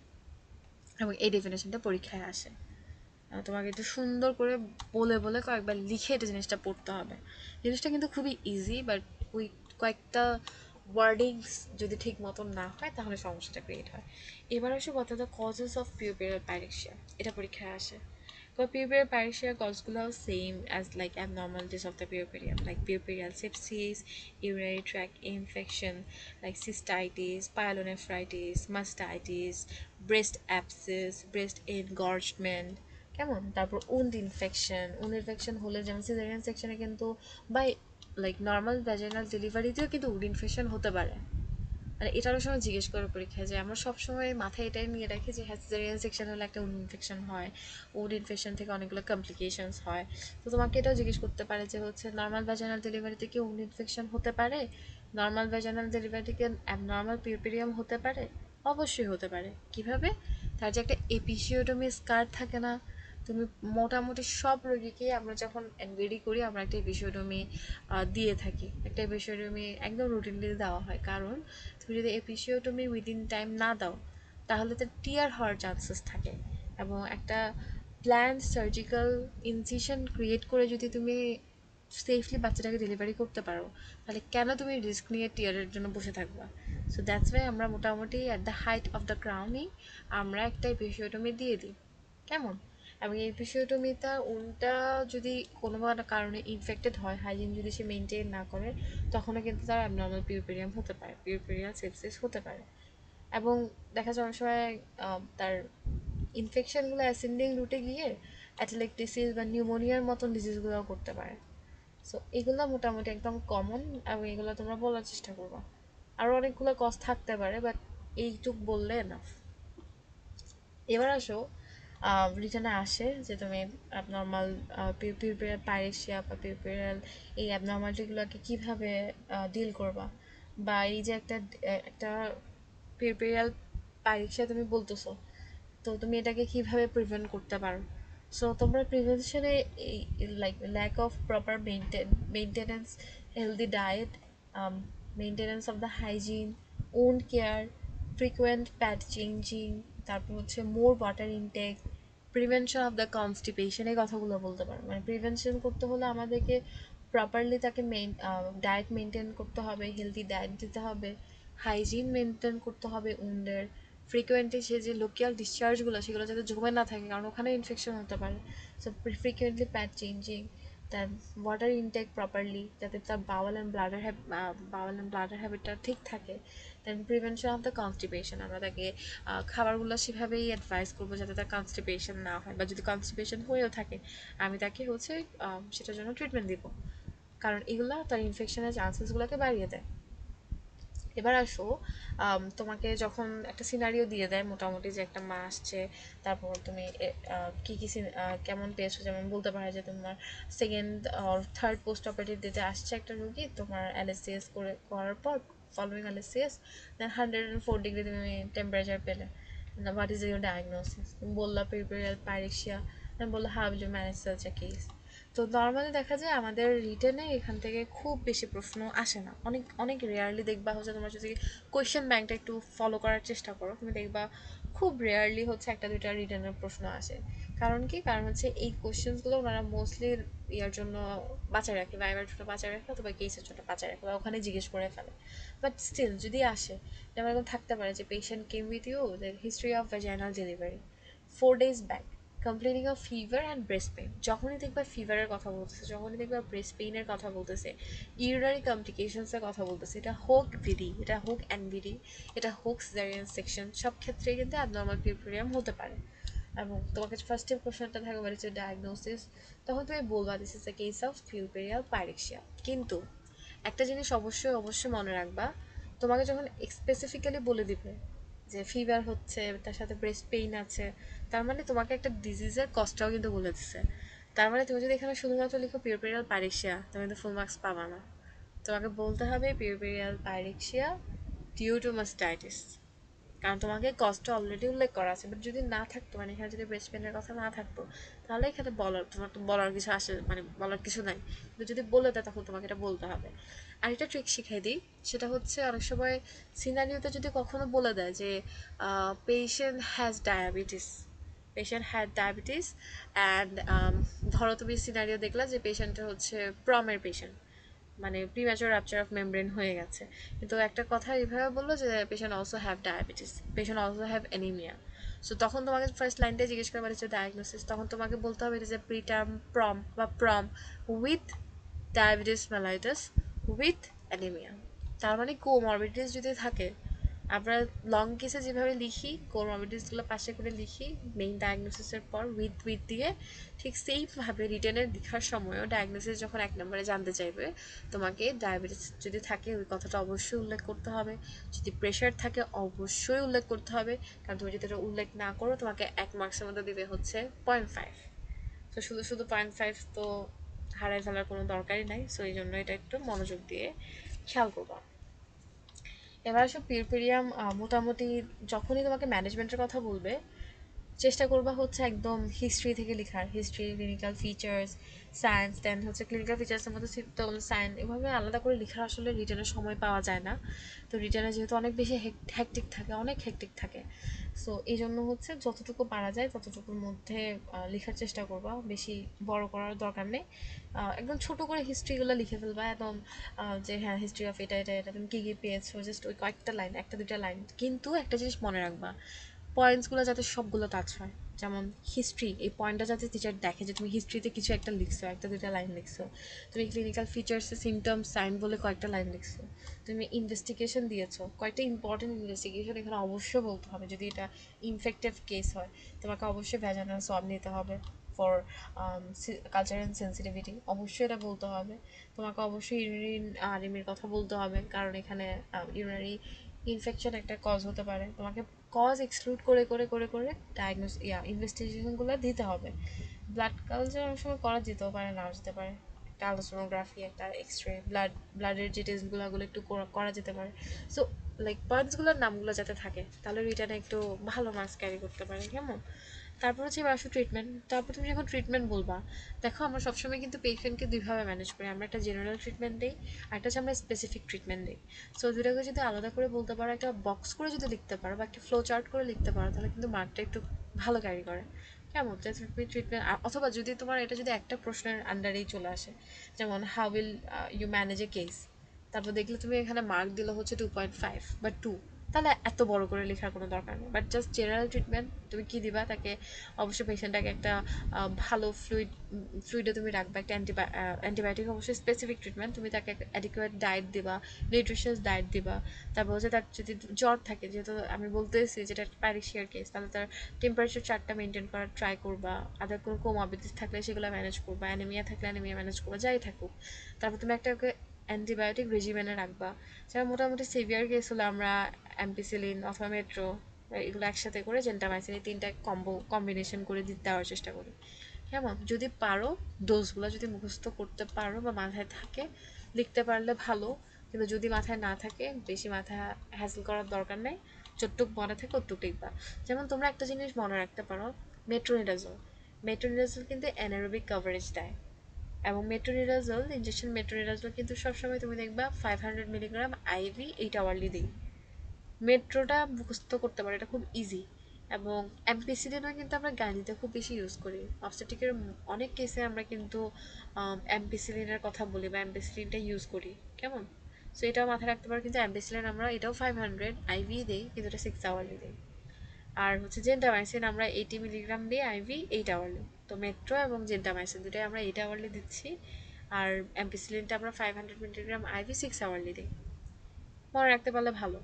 এবং এই ডেফিনেশনটা পরীক্ষায় আসে। তোমাকে একটু সুন্দর করে বলে বলে কয়েকবার লিখে এটা জিনিসটা পড়তে হবে। জিনিসটা কিন্তু খুবই ইজি, বাট ওই কয়েকটা ওয়ার্ডিংস যদি ঠিক মতন না হয় তাহলে সমস্যাটা ক্রিয়েট হয়। এবার আসো কথা, দ্য কজেস অফ পিউবেরিয়াল পাইরেক্সিয়া, এটা পরীক্ষায় আসে। Puerperal pyrexia causes same as like abnormalities of the puerperium, like puerperal sepsis, urinary tract infection, like cystitis, pyelonephritis, mastitis, breast abscess, breast engorgement, কেমন? তারপর উন্ড ইনফেকশন হলে যেমন সিজারিয়ান সেকশনে কিন্তু বাই লাইক নর্মাল ভ্যাজাইনাল ডেলিভারিতেও কিন্তু উড ইনফেকশন হতে পারে। মানে এটা অনেক সময় জিজ্ঞেস করে পরীক্ষায় যে আমরা সবসময় মাথায় এটাই নিয়ে রাখি যে সিজারিয়ান সেকশন হলে একটা উড ইনফেকশন হয়, উড ইনফেকশন থেকে অনেকগুলো কমপ্লিকেশনস হয়। তো তোমাকে এটাও জিজ্ঞেস করতে পারে যে হচ্ছে নর্মাল ভ্যাজাইনাল ডেলিভারিতে কি উড ইনফেকশন হতে পারে, নর্মাল ভ্যাজাইনাল ডেলিভারি থেকে অ্যাবনর্মাল পিউপেরিয়াম হতে পারে। অবশ্যই হতে পারে। কিভাবে? তার যে একটা এপিসিওটমি স্কার থাকে না, তুমি মোটামুটি সব রোগীকেই আমরা যখন এনগেডি করি আমরা একটা এপিসিওটমি দিয়ে থাকি, একটা এপিসিওটমি একদম রুটিনলি দেওয়া হয়। কারণ তুমি যদি এপিসিওটমি উইদিন টাইম না দাও তাহলে তো টিয়ার হওয়ার চান্সেস থাকে, এবং একটা প্ল্যান সার্জিক্যাল ইনসিশন ক্রিয়েট করে যদি তুমি সেফলি বাচ্চাটাকে ডেলিভারি করতে পারো তাহলে কেন তুমি রিস্ক নিয়ে টিয়ারের জন্য বসে থাকবা? সো দ্যাটস ওয়াই আমরা মোটামুটি at the height of the crowning আমরা একটা এপিসিওটমি দিয়ে দিই। কেমন? এবং এই এপিসিওটমিটা উনটা যদি কোনো কারণে ইনফেক্টেড হয়, হাইজিন যদি সে মেনটেন না করে, তখনও কিন্তু তার অ্যাবনর্মাল পিউপেরিয়াম হতে পারে, পিউপেরিয়াল সেপসিস হতে পারে। এবং দেখা যায় অনেক সময় তার ইনফেকশনগুলো অ্যাসেন্ডিং রুটে গিয়ে অ্যাথলেকটিসিস বা নিউমোনিয়ার মতন ডিজিজগুলো করতে পারে। সো এগুলো মোটামুটি একদম কমন, এবং এগুলো তোমরা বলার চেষ্টা করবা। আরও অনেকগুলো কজ থাকতে পারে, বাট এইটুক বললে এনাফ। এবার আসো রিটার্নে আসে যে তুমি অ্যাবনর্মাল পিউপেরিয়াল পাইরেক্সিয়া বা পিউপেরিয়াল এই অ্যাবনর্মালিটিগুলোকে কীভাবে ডিল করবা, বা এই যে একটা একটা পিউপেরিয়াল পাইরেক্সিয়া তুমি বলতেছো, তো তুমি এটাকে কিভাবে প্রিভেন্ট করতে পারো। সো তোমরা প্রিভেনশনে এই like lack of proper maintenance, healthy diet, maintenance of the hygiene, own care, frequent pad changing, তারপর হচ্ছে more water intake, prevention of the constipation, এই কথাগুলো বলতে পারো। মানে প্রিভেনশন করতে হলে আমাদেরকে প্রপারলি তাকে ডায়েট মেনটেন করতে হবে, হেলদি ডায়েট দিতে হবে, হাইজিন মেনটেন করতে হবে উন্ডের, ফ্রিকোয়েন্টলি সে যে লোকাল ডিসচার্জগুলো সেগুলো যাতে জমে না থাকে, কারণ ওখানে ইনফেকশন হতে পারে। সো ফ্রিকোয়েন্টলি প্যাড চেঞ্জিং, তার ওয়াটার ইনটেক প্রপারলি যাতে তার বাওয়াল অ্যান্ড ব্লাডার হ্যাবিটটা ঠিক থাকে। দেন প্রিভেনশন অফ দ্য কনস্টিপেশন, আমরা তাকে খাবারগুলো সেভাবেই অ্যাডভাইস করবো যাতে তার কনস্টিপেশন না হয়, বা যদি কনস্টিপেশন হয়েও থাকে আমি তাকে হচ্ছে সেটার জন্য ট্রিটমেন্ট দিব, কারণ এগুলো তার ইনফেকশনের চান্সেসগুলোকে বাড়িয়ে দেয়। এবার আসো তোমাকে যখন একটা সিনারিও দিয়ে দেয় মোটামুটি যে একটা মা আসছে, তারপর তুমি কী কী কেমন পেয়েছো, যেমন বলতে পারে যে তোমার second or third post operative দিতে আসছে একটা রুগী, তোমার এলএসসিএস করার পর ফলোয়িং এলএসসিএস দেন 104 ডিগ্রি তুমি টেম্পারেচার পেলে, হোয়াট ইজ ইউর ডায়াগনোসিস, তুমি বললা পিউপেরিয়াল পাইরেক্সিয়া, আমি বললো how you manage such a case. তো নর্মালি দেখা যায় আমাদের রিটেনে এখান থেকে খুব বেশি প্রশ্ন আসে না, অনেক অনেক রেয়ারলি দেখবা হচ্ছে, তোমরা যদি কোয়েশ্চেন ব্যাংকটা একটু ফলো করার চেষ্টা করো তুমি দেখবা খুব রেয়ারলি হচ্ছে একটা দুইটা রিটেনের প্রশ্ন আসে। কারণ কি? কারণ হচ্ছে এই কোয়েশ্চেন্সগুলো ওনারা মোস্টলি ইয়ার জন্য বাঁচায় রাখে, ভাইবার জন্য বাঁচায় রাখে, অথবা কেসের জন্য বাঁচায় রাখে, বা ওখানে জিজ্ঞেস করে ফেলে। বাট স্টিল যদি আসে, যেমন এরকম থাকতে পারে যে patient came with you the history of vaginal delivery 4 days ব্যাক, complaining of fever and breast pain. যখনই দেখবা ফিভারের কথা বলতেছে, যখনই দেখবা ব্রেস্ট পেইনের কথা বলতেছে, ইউরিনারি কমপ্লিকেশনসের কথা বলতেছে, এটা হোক ভিডি, এটা হোক এনভিডি, এটা হোক সিজারিয়ান সেকশন, সব ক্ষেত্রেই কিন্তু অ্যাবনর্মাল পিউপেরিয়াম হতে পারে। এবং তোমাকে ফার্স্টে কোশ্চেনটা থাকবে হচ্ছে ডায়াগনোসিস, তখন তুমি বলবা this is the case of puerperal pyrexia. কিন্তু একটা জিনিস অবশ্যই অবশ্যই মনে রাখবা, তোমাকে যখন স্পেসিফিক্যালি বলে দিবে যে ফিভার হচ্ছে তার সাথে ব্রেস্ট পেইন আছে, তার মানে তোমাকে একটা ডিজিজের কজটাও কিন্তু বলে দিচ্ছে। তার মানে তুমি যদি এখানে শুধুমাত্র লিখো পিউরপেরিয়াল পাইরেক্সিয়া, তুমি তো ফুল মার্কস পাবা না। তোমাকে বলতে হবে পিউরপেরিয়াল পাইরেক্সিয়া ডিউ টু মাস্টাইটিস, কারণ তোমাকে কজটা অলরেডি উল্লেখ করা আছে। বাট যদি না থাকতো, মানে এখানে যদি ব্রেস্ট পেনের কথা না থাকতো, তাহলে এখানে বলার, তোমার তো বলার কিছু আসে, মানে বলার কিছু নাই। কিন্তু যদি বলে দেয় তখন তোমাকে এটা বলতে হবে। আর এটা ট্রিক শিখিয়ে দিই, সেটা হচ্ছে অনেক সময় সিনারিওতে যদি কখনো বলে দেয় যে patient has diabetes, patient had diabetes and ধরো তুমি সিনারিও দেখলা যে পেশেন্টের হচ্ছে প্রমের পেশেন্ট, মানে প্রিম্যাচুর রাপচার অফ মেমব্রেন হয়ে গেছে, কিন্তু একটা কথা এইভাবে বললো যে patient also have diabetes, patient also have anaemia. So তখন তোমাকে ফার্স্ট লাইনটাই জিজ্ঞেস করে মানে হচ্ছে ডায়াগনোসিস, তখন তোমাকে বলতে হবে যে প্রিটার্ম প্রম বা PROM with diabetes mellitus with anaemia. তার মানে কোমরবিডিটিস যদি থাকে, আমরা লং কেসে যেভাবে লিখি কোমরবিডিটিসগুলো পাশে করে লিখি মেইন ডায়াগনোসিসের পর উইথ দিয়ে, ঠিক সেইভাবে রিটেনের লেখার সময়ও ডায়াগনোসিস যখন এক নম্বরে জানতে চাইবে, তোমাকে ডায়াবেটিস যদি থাকে ওই কথাটা অবশ্যই উল্লেখ করতে হবে, যদি প্রেশার থাকে অবশ্যই উল্লেখ করতে হবে, কারণ তুমি যদি এটা উল্লেখ না করো তোমাকে 1 মার্কসের মধ্যে দিবে হচ্ছে 0.5। তো শুধু শুধু 0.5 তো হারাই ফেলার কোনো দরকারই নাই। সো এই জন্য এটা একটু মনোযোগ দিয়ে খেয়াল করবা। এবার আসো পিরপেরিয়াম। মোটামুটি যখনই তোমাকে ম্যানেজমেন্টের কথা বলবে, চেষ্টা করবা হচ্ছে একদম হিস্ট্রি থেকে লেখার, হিস্ট্রি, ক্লিনিক্যাল ফিচার্স, সায়েন্স, দেন হচ্ছে ক্লিনিক্যাল ফিচার্সের মধ্যে সিম্পটম, সাইন, এভাবে আলাদা করে লেখার আসলে রিটেনের সময় পাওয়া যায় না। তো রিটেনে যেহেতু অনেক বেশি হ্যাকটিক থাকে, অনেক হ্যাকটিক থাকে, সো এই জন্য হচ্ছে যতটুকু পারা যায় ততটুকুর মধ্যে লেখার চেষ্টা করবা, বেশি বড় করার দরকার নেই। একদম ছোট করে হিস্ট্রিগুলো লিখে ফেলবা একদম, যে হ্যাঁ হিস্ট্রি অফ এটা এটা এটা তুমি কী কী পেয়েছো, জাস্ট ওই কয়েকটা লাইন, একটা দুটা লাইন। কিন্তু একটা জিনিস মনে রাখবা, পয়েন্টসগুলো যাতে সবগুলো টাচ হয়। যেমন হিস্ট্রি, এই পয়েন্টটা যাতে টিচার দেখে যে তুমি হিস্ট্রিতে কিছু একটা লিখছো, একটা দুটা লাইন লিখছো। তুমি ক্লিনিক্যাল ফিচার্সে সিমটমস সাইন বলে কয়েকটা লাইন লিখছো। তুমি ইনভেস্টিগেশন দিয়েছো, কয়েকটা ইম্পর্টেন্ট ইনভেস্টিগেশন এখানে অবশ্যই বলতে হবে। যদি এটা ইনফেক্টিভ কেস হয়, তোমাকে অবশ্যই ভ্যাজানাল সোয়াব নিতে হবে ফর কালচার অ্যান্ড সেন্সিটিভিটি, অবশ্যই এটা বলতে হবে। তোমাকে অবশ্যই ইউরিন আনিমির কথা বলতে হবে, কারণ এখানে ইউরিনারি ইনফেকশন একটা কজ হতে পারে। তোমাকে কজ এক্সক্লুড করে করে করে করে ইনভেস্টিগেশনগুলো দিতে হবে। ব্লাড কালচার অনেক সময় করা যেতেও পারে, নাও যেতে পারে। একটা আলট্রাসোনোগ্রাফি, একটা এক্সরে, ব্লাডের যে টেস্টগুলো ওগুলো একটু করা যেতে পারে। সো লাইক পয়েন্টসগুলোর নামগুলো যাতে থাকে, তাহলে রিটার্নে একটু ভালো মার্কস ক্যারি করতে পারে, কেমন? তারপর হচ্ছে এবার আসো ট্রিটমেন্ট। তারপর তুমি যখন ট্রিটমেন্ট বলবা, দেখো আমরা সবসময় কিন্তু পেশেন্টকে দুইভাবে ম্যানেজ করি, আমরা একটা জেনারেল ট্রিটমেন্ট দিই, আর একটা হচ্ছে আমরা স্পেসিফিক ট্রিটমেন্ট দিই। সো দুটাকে যদি আলাদা করে বলতে পারো, একটা বক্স করে যদি লিখতে পারো বা একটা ফ্লো চার্ট করে লিখতে পারো, তাহলে কিন্তু মার্কটা একটু ভালো ক্যারি করে, কেমন? তুমি ট্রিটমেন্ট, অথবা যদি তোমার এটা যদি একটা প্রশ্নের আন্ডারেই চলে আসে, যেমন how will you manage a case, তারপর দেখলে তুমি এখানে মার্ক দিলে হচ্ছে 2.5 বা 2, তাহলে এত বড় করে লেখার কোনো দরকার নেই। বাট জাস্ট জেনারেল ট্রিটমেন্ট তুমি কী দিবা তাকে, অবশ্যই পেশেন্টটাকে একটা ভালো ফ্লুইডে তুমি রাখবা, একটা অ্যান্টিবায়োটিক, অবশ্যই স্পেসিফিক ট্রিটমেন্ট, তুমি তাকে অ্যাডিকুয়েট ডায়েট দিবা, নিউট্রিশিয়াস ডায়েট দিবা। তারপর হচ্ছে তার যদি জ্বর থাকে, যেহেতু আমি বলতেছি যেটা প্যারিশিয়ার কেস, তাহলে তার টেম্পারেচার চার্টটা মেনটেন করার ট্রাই করবা, আদার কোনো কোমরবিডিটিস থাকলে সেগুলো ম্যানেজ করবা, অ্যানিমিয়া থাকলে অ্যানিমিয়া ম্যানেজ করবা, যাই থাকুক। তারপর তুমি একটা ওকে অ্যান্টিবায়োটিক রেজিমেনে রাখবা। যেমন মোটামুটি সিভিয়ার কেস হলে আমরা অ্যাম্পিসিলিন অথবা মেট্রো এগুলো একসাথে করে জেন্টামাইসিন, এই তিনটা কম্বিনেশন করে দেওয়ার চেষ্টা করি, কেমন? যদি পারো ডোজগুলো যদি মুখস্থ করতে পারো বা মাথায় থাকে, লিখতে পারলে ভালো। কিন্তু যদি মাথায় না থাকে, বেশি মাথা হ্যাসেল করার দরকার নেই, যতটুক মনে থাকে ততটুক লিখবা। যেমন তোমরা একটা জিনিস মনে রাখতে পারো, মেট্রোনিডাজল, মেট্রোনিডাজল কিন্তু অ্যানারোবিক কভারেজ দেয়, এবং মেট্রোনিডাজল ইনজেকশন, মেট্রোনিডাজল কিন্তু সবসময় তুমি দেখবা 500 মিলিগ্রাম আইভি 8 আওয়ারলি দিই। মেট্রোটা মুখস্থ করতে পারে, এটা খুব ইজি। এবং অ্যাম্পিসিলিনও কিন্তু আমরা গাইনিতে খুব বেশি ইউজ করি, অবস্টেট্রিকের অনেক কেসে আমরা কিন্তু অ্যাম্পিসিলিনের কথা বলি বা অ্যাম্পিসিলিনটা ইউজ করি, কেমন? সো এটাও মাথায় রাখতে পারো, কিন্তু অ্যাম্পিসিলিন আমরা এটাও 500 আইভি দিই, কিন্তু এটা 6 আওয়ারলি দিই। আর হচ্ছে জেন্টামাইসিন আমরা 80 মিলিগ্রাম দিই আইভি 8 আওয়ারলি। তো মেট্রো এবং জেন্টামাইসিন দুটাই আমরা 8 আওয়ারলি দিচ্ছি, আর অ্যাম্পিসিলিনটা আমরা 500 মিলিগ্রাম আইভি 6 আওয়ারলি দিই। মনে রাখতে পারলে ভালো।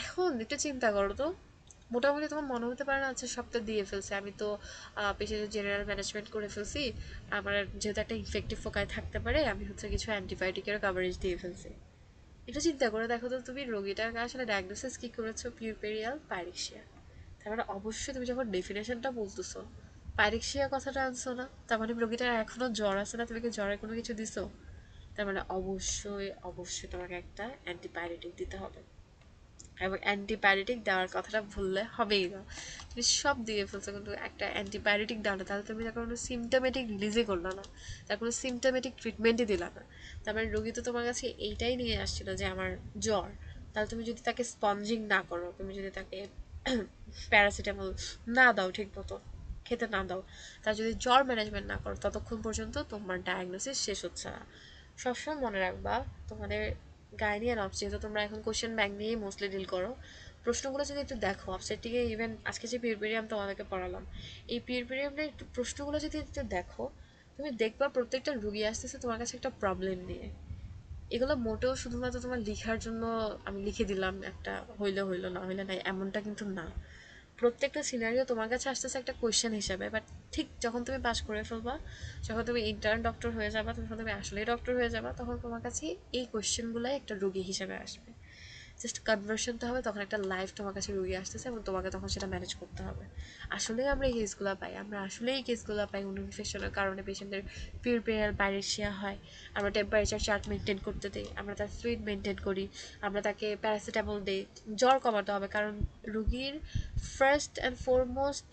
এখন একটু চিন্তা করো তো, মোটামুটি তোমার মনে হতে পারে না আচ্ছা সবটা দিয়ে ফেলছে, আমি তো পেশেন্টের জেনারেল ম্যানেজমেন্ট করে ফেলছি, আমার যেহেতু একটা ইনফেক্টিভ ফোকায় থাকতে পারে, আমি হচ্ছে কিছু অ্যান্টিবায়োটিকেরও কাভারেজ দিয়ে ফেলছি। একটু চিন্তা করে দেখো তো, তুমি রোগীটাকে আসলে ডায়াগনোসিস কী করেছো, পিউরপেরিয়াল পাইরেক্সিয়া। তারপরে অবশ্যই তুমি যখন ডেফিনেশনটা বলতেছো, পাইরেক্সিয়া কথাটা আনছো না, তার মানে রোগীটার এখনো জ্বর আছে না, তুমি কি জ্বরে কোনো কিছু দিছো? তার মানে অবশ্যই অবশ্যই তোমাকে একটা অ্যান্টিবায়োটিক দিতে হবে। এবং অ্যান্টিবায়োটিক দেওয়ার কথাটা ভুললে হবেই না। তুমি সব দিয়ে ফেলছো কিন্তু একটা অ্যান্টিবায়োটিক দাও না, তাহলে তুমি তার কোনো সিমটোমেটিক রিলিজই করলো না, তার কোনো সিমটোমেটিক ট্রিটমেন্টই দিলা না। তার মানে রোগী তো তোমার কাছে এইটাই নিয়ে আসছিল যে আমার জ্বর। তাহলে তুমি যদি তাকে স্পঞ্জিং না করো, তুমি যদি তাকে প্যারাসিটামল না দাও ঠিক মতো, খেতে না দাও, তার যদি জ্বর ম্যানেজমেন্ট না করো, ততক্ষণ পর্যন্ত তোমার ডায়াগনোসিস শেষ হচ্ছে না। সবসময় মনে রাখবা, তোমাদের গাইনি অ্যান্ড অবস, যেহেতু তোমরা এখন কোশ্চেন ব্যাংক নিয়েই মোস্টলি ডিল করো, প্রশ্নগুলো যদি একটু দেখো ওয়েবসাইটটিকে, ইভেন আজকে যে পিউরপেরিয়াম তোমাদেরকে পড়ালাম, এই পিউরপেরিয়ামের একটু প্রশ্নগুলো যদি একটু দেখো, তুমি দেখবা প্রত্যেকটা রুগী আসতেছে তোমার কাছে একটা প্রবলেম নিয়ে। এগুলো মোটেও শুধুমাত্র তোমার লিখার জন্য আমি লিখে দিলাম একটা, হইলে হইলো না হইলে নাই, এমনটা কিন্তু না। প্রত্যেকটা সিনারিও তোমার কাছে আসতেছে একটা কোয়েশ্চেন হিসাবে, বাট ঠিক যখন তুমি পাস করে ফেলবা, যখন তুমি ইন্টার্ন ডক্টর হয়ে যাবা, যখন তুমি আসলেই ডক্টর হয়ে যাবা, তখন তোমার কাছে এই কোয়েশ্চেনগুলাই একটা রোগী হিসেবে আসবে। জাস্ট কনভার্সনটা হবে, তখন একটা লাইফ তোমার কাছে রুগী আসতেছে এবং তোমাকে তখন সেটা ম্যানেজ করতে হবে। আসলেই আমরা এই কেসগুলো পাই, আমরা আসলেই এই কেসগুলো পাই উইন্ড ইনফেকশনের কারণে পেশেন্টদের পিউরপেরিয়াল পাইরেশিয়া হয়। আমরা টেম্পারেচার চার্ট মেনটেন করতে দিই, আমরা তার ফ্লুইড মেনটেন করি, আমরা তাকে প্যারাসিটামল দিই। জ্বর কমাতে হবে, কারণ রুগীর ফার্স্ট অ্যান্ড ফরমোস্ট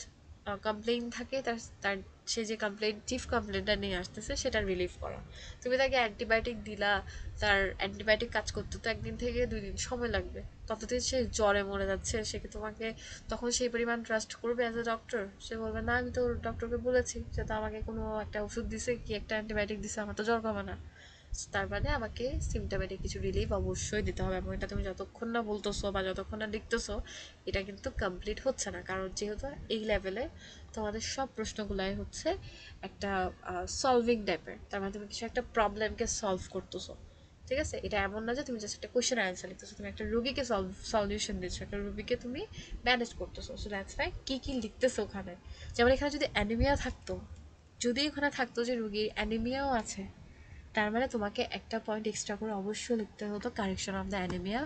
কমপ্লেইন থাকে তার তার সে যে কমপ্লেইন, চিফ কমপ্লেইনটা নিয়ে আসতেছে সেটা রিলিভ করা। তুমি তাকে অ্যান্টিবায়োটিক দিলা, তার অ্যান্টিবায়োটিক কাজ করতে তো 1 দিন থেকে 2 দিন সময় লাগবে, ততদিন সে জ্বরে মরে যাচ্ছে, সে কি তোমাকে তখন সেই পরিমাণ ট্রাস্ট করবে অ্যাজ এ ডক্টর? সে বলবে না, আমি তো ডক্টরকে বলেছি, সে তো আমাকে কোনো একটা ওষুধ দিছে, কি একটা অ্যান্টিবায়োটিক দিছে, আমার তো জ্বর কমে না। তার মানে আমাকে সিমটমেটিক কিছু রিলিফ অবশ্যই দিতে হবে, এবং এটা তুমি যতক্ষণ না বলতেছো বা যতক্ষণ না লিখতেছো, এটা কিন্তু কমপ্লিট হচ্ছে না। কারণ যেহেতু এই লেভেলে তোমাদের সব প্রশ্নগুলাই হচ্ছে একটা সলভিং টাইপের, তার মানে তুমি কিছু একটা প্রবলেমকে সলভ করতেছো। ঠিক আছে, এটা এমন না যে তুমি জাস্ট একটা কোশ্চেন অ্যান্সার লিখতেছো, তুমি একটা রুগীকে সলিউশন দিচ্ছ, একটা রুগীকে তুমি ম্যানেজ করতেছো। সো দ্যাটস ওয়াই কি কি লিখতেছো ওখানে। যেমন এখানে যদি অ্যানিমিয়া থাকতো, যদি ওখানে থাকতো যে রুগীর অ্যানিমিয়াও আছে, তার মানে তোমাকে একটা পয়েন্ট এক্সট্রা করে অবশ্যই লিখতে হতো কারেকশন অফ দ্য অ্যানিমিয়া।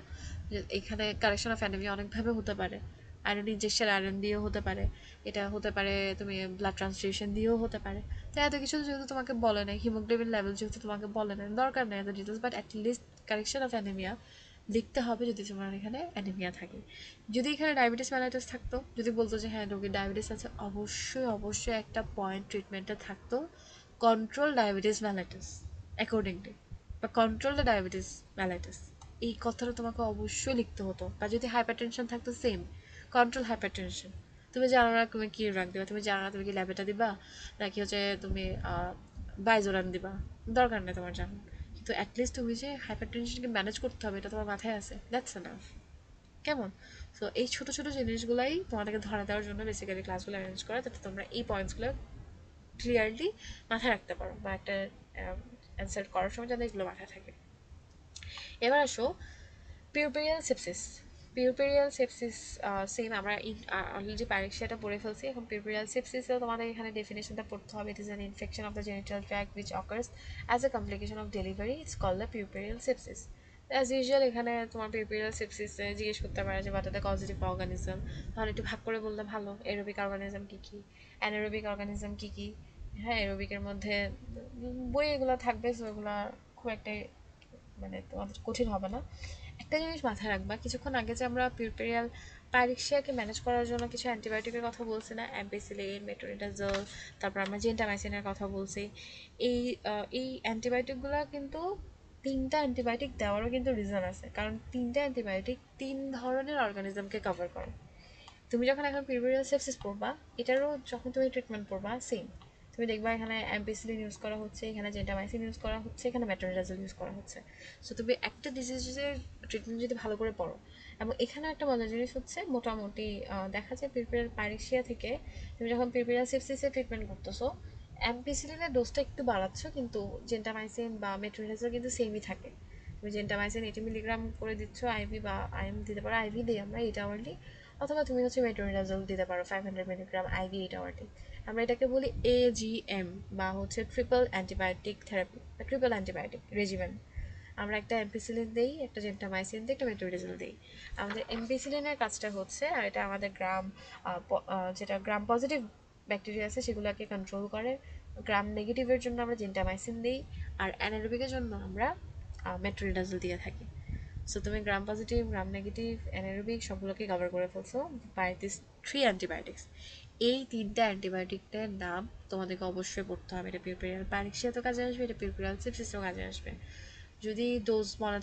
এখানে কারেকশন অফ অ্যানিমিয়া অনেকভাবে হতে পারে, আয়রন ইনজেকশন আয়রন দিয়েও হতে পারে, এটা হতে পারে তুমি ব্লাড ট্রান্সফিউশন দিয়েও হতে পারে। তো এত কিছু যেহেতু তোমাকে বলে নাই, হিমোগ্লোবিন লেভেল যেহেতু তোমাকে বলে নাই, দরকার নেই এত details, but at least correction of anaemia লিখতে হবে যদি তোমার এখানে অ্যানিমিয়া থাকে। যদি এখানে ডায়াবেটিস মেলাইটাস থাকতো, যদি বলতো যে হ্যাঁ রোগীর ডায়াবেটিস আছে, অবশ্যই অবশ্যই একটা পয়েন্ট ট্রিটমেন্টে থাকতো কন্ট্রোল ডায়াবেটিস মেলাইটাস অ্যাকর্ডিংলি, বা কন্ট্রোল দ্য ডায়াবেটিস মেলাইটাস, এই কথাটা তোমাকে অবশ্যই লিখতে হতো। বা যদি হাইপারটেনশন থাকতো, সেম, কন্ট্রোল হাইপারটেনশন। তুমি জানো না তুমি কি রাখ দিবা, তুমি জানো না তুমি কি ল্যাবেটা দিবা, নাকি হচ্ছে তুমি বাইজোরান দিবা, দরকার নেই তোমার জানো, কিন্তু অ্যাটলিস্ট তুমি যে হাইপারটেনশনকে ম্যানেজ করতে হবে এটা তোমার মাথায় আছে, দ্যাটস এনাফ। কেমন? সো এই ছোটো ছোটো জিনিসগুলাই তোমাদেরকে ধরা দেওয়ার জন্য বেসিক্যালি ক্লাসগুলো অ্যারেঞ্জ করা, যাতে তোমরা এই পয়েন্টসগুলো ক্লিয়ারলি মাথায় রাখতে পারো, বা একটা অ্যান্সার করার সময় যাতে এগুলো মাথায় থাকে। এবার আসো পিউরপেরিয়াল সেপসিস। পিউরপেরিয়াল সেপসিস সেম আমরা অলরেডি পাইরেক্সিয়াটা পড়ে ফেলছি, এখন পিউরপেরিয়াল সেপসিসেও তোমাদের এখানে ডেফিনেশনটা পড়তে হবে। It is an infection of the genital tract which occurs as a complication of delivery, it's called the puerperal sepsis. As usual এখানে তোমার পিউরপেরিয়াল সেপসিসে জিজ্ঞেস করতে পারে যে বাট দ্য কজেটিভ অর্গানিজম, তাহলে একটু ভাগ করে বললে ভালো, এরোবিক অর্গানিজম কী কী, অ্যানারোবিক অর্গানিজম কী কী। হ্যাঁ, এরোবিকের মধ্যে বই এগুলো থাকবে, সো এগুলো খুব একটা মানে তোমাদের কঠিন হবে না। একটা জিনিস মাথায় রাখবা, কিছুক্ষণ আগে যে আমরা পিউরপেরিয়াল পাইরেক্সিয়াকে ম্যানেজ করার জন্য কিছু অ্যান্টিবায়োটিকের কথা বলছি না, অ্যাম্পিসিলিন, মেট্রোনিডাজোল, তারপর আমরা জেন্টামাইসিনের কথা বলছি। এই এই অ্যান্টিবায়োটিকগুলো কিন্তু 3টা অ্যান্টিবায়োটিক দেওয়ারও কিন্তু রিজন আছে, কারণ 3টা অ্যান্টিবায়োটিক 3 ধরনের অর্গানিজমকে কভার করে। তুমি যখন এখন পিউরপেরিয়াল সেপসিস পড়বা, এটারও যখন তুমি ট্রিটমেন্ট পড়বা সেম, তুমি দেখবা এখানে অ্যাম্পিসিলিন ইউজ করা হচ্ছে, এখানে জেন্টামাইসিন ইউজ করা হচ্ছে, এখানে মেট্রোনিডাজোল ইউজ করা হচ্ছে। সো তুমি একটা ডিজিজের ট্রিটমেন্ট যদি ভালো করে পড়ো, এবং এখানে একটা মজার জিনিস হচ্ছে মোটামুটি দেখা যায় পিউরপেরিয়াল পাইরেক্সিয়া থেকে তুমি যখন পিউরপেরিয়াল সেপসিসের ট্রিটমেন্ট করতেছো, অ্যাম্পিসিলিনের ডোজটা একটু বাড়াচ্ছ, কিন্তু জেন্টামাইসিন বা মেট্রোনিডাজোল কিন্তু সেমই থাকে। তুমি জেন্টামাইসিন 80 মিলিগ্রাম করে দিচ্ছ আইভি, বা আইএম দিতে পারো, আইভি দিই আমরা 8 আওয়ারলি, অথবা তুমি হচ্ছে মেট্রোনিডাজোল দিতে পারো 500 মিলিগ্রাম আইভি 8 আওয়ারলি। আমরা এটাকে বলি এজিএম, বা হচ্ছে ট্রিপল অ্যান্টিবায়োটিক থেরাপি বা ট্রিপল অ্যান্টিবায়োটিক রেজিমেন। আমরা একটা এমপিসিলিন দিই, একটা জেন্টামাইসিন দিই, একটা মেট্রোনিডাজোল দিই। আমাদের এমপিসিলিনের কাজটা হচ্ছে, আর এটা আমাদের যেটা গ্রাম পজিটিভ ব্যাকটেরিয়া আছে সেগুলোকে কন্ট্রোল করে। গ্রাম নেগেটিভের জন্য আমরা জেন্টামাইসিন দিই, আর অ্যানারোবিকের জন্য আমরা মেট্রোনিডাজল দিয়ে থাকি। সো তুমি gram positive, gram negative, anaerobic সবগুলোকে কভার করে ফেলছো বাই দিস 3 অ্যান্টিবায়োটিক্স। এই 3টা অ্যান্টিবায়োটিকের নাম তোমাদেরকে অবশ্যই পড়তে হবে। এটা পিউপেরিয়াল প্যারেক্সিয়াতেও কাজে আসবে, এটা পিউপেরিয়াল সিপসিসেও কাজে আসবে। যদি ডোজ মনে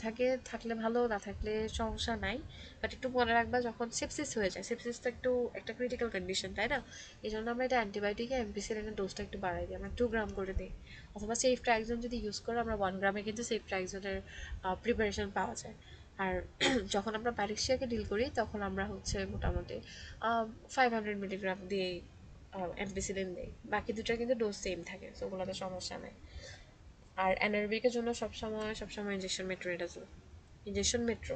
থাকলে ভালো, না থাকলে সমস্যা নাই। বাট একটু মনে রাখবা, যখন সেপসিস হয়ে যায়, সেপসিস তো একটু একটা ক্রিটিক্যাল কন্ডিশন, তাই না? এই জন্য আমরা এটা অ্যান্টিবায়োটিকে এমপিসিলিনের ডোজটা একটু বাড়াই দিই, আমরা 2 গ্রাম করে দিই। অথবা সেফ ট্রাইক্সন যদি ইউজ করো, আমরা 1 গ্রামে কিন্তু সেফ ট্রাইক্সনের প্রিপারেশন পাওয়া যায়। আর যখন আমরা প্যারেক্সিয়াকে ডিল করি তখন আমরা হচ্ছে মোটামুটি 500 মিলিগ্রাম দিয়ে এমপিসিলিন দিই। বাকি দুটো কিন্তু ডোজ সেম থাকে, সো ওগুলোতে সমস্যা নেই। আর এনারবিকের জন্য সবসময় injection metronidazole, injection metro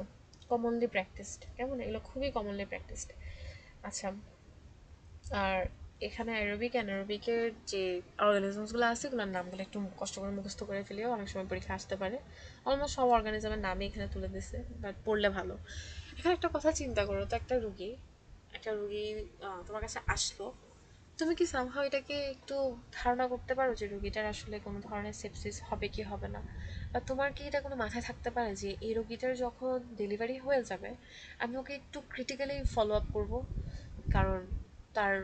commonly practised. কেমন, এগুলো খুবই কমনলি প্র্যাকটিসড। আচ্ছা, আর এখানে অ্যানারোবিকের যে অর্গানিজমসগুলো আছে ওগুলোর নামগুলো একটু কষ্ট করে মুখস্থ করে ফেলেও, অনেক সময় পরীক্ষা আসতে পারে। অলমোস্ট সব অর্গানিজমের নামই এখানে তুলে দিছে, বাট পড়লে ভালো। এখানে একটা কথা চিন্তা করো তো, একটা রুগী তোমার কাছে আসলো, তুমি কি সামহাও এটাকে একটু ধারণা করতে পারো যে রোগীটার আসলে কোনো ধরনের সেপসিস হবে কি হবে না? বা তোমার কি এটা কোনো মাথায় থাকতে পারে যে এই রোগীটার যখন ডেলিভারি হয়ে যাবে আমি ওকে একটু ক্রিটিক্যালি ফলো আপ করবো? কারণ তার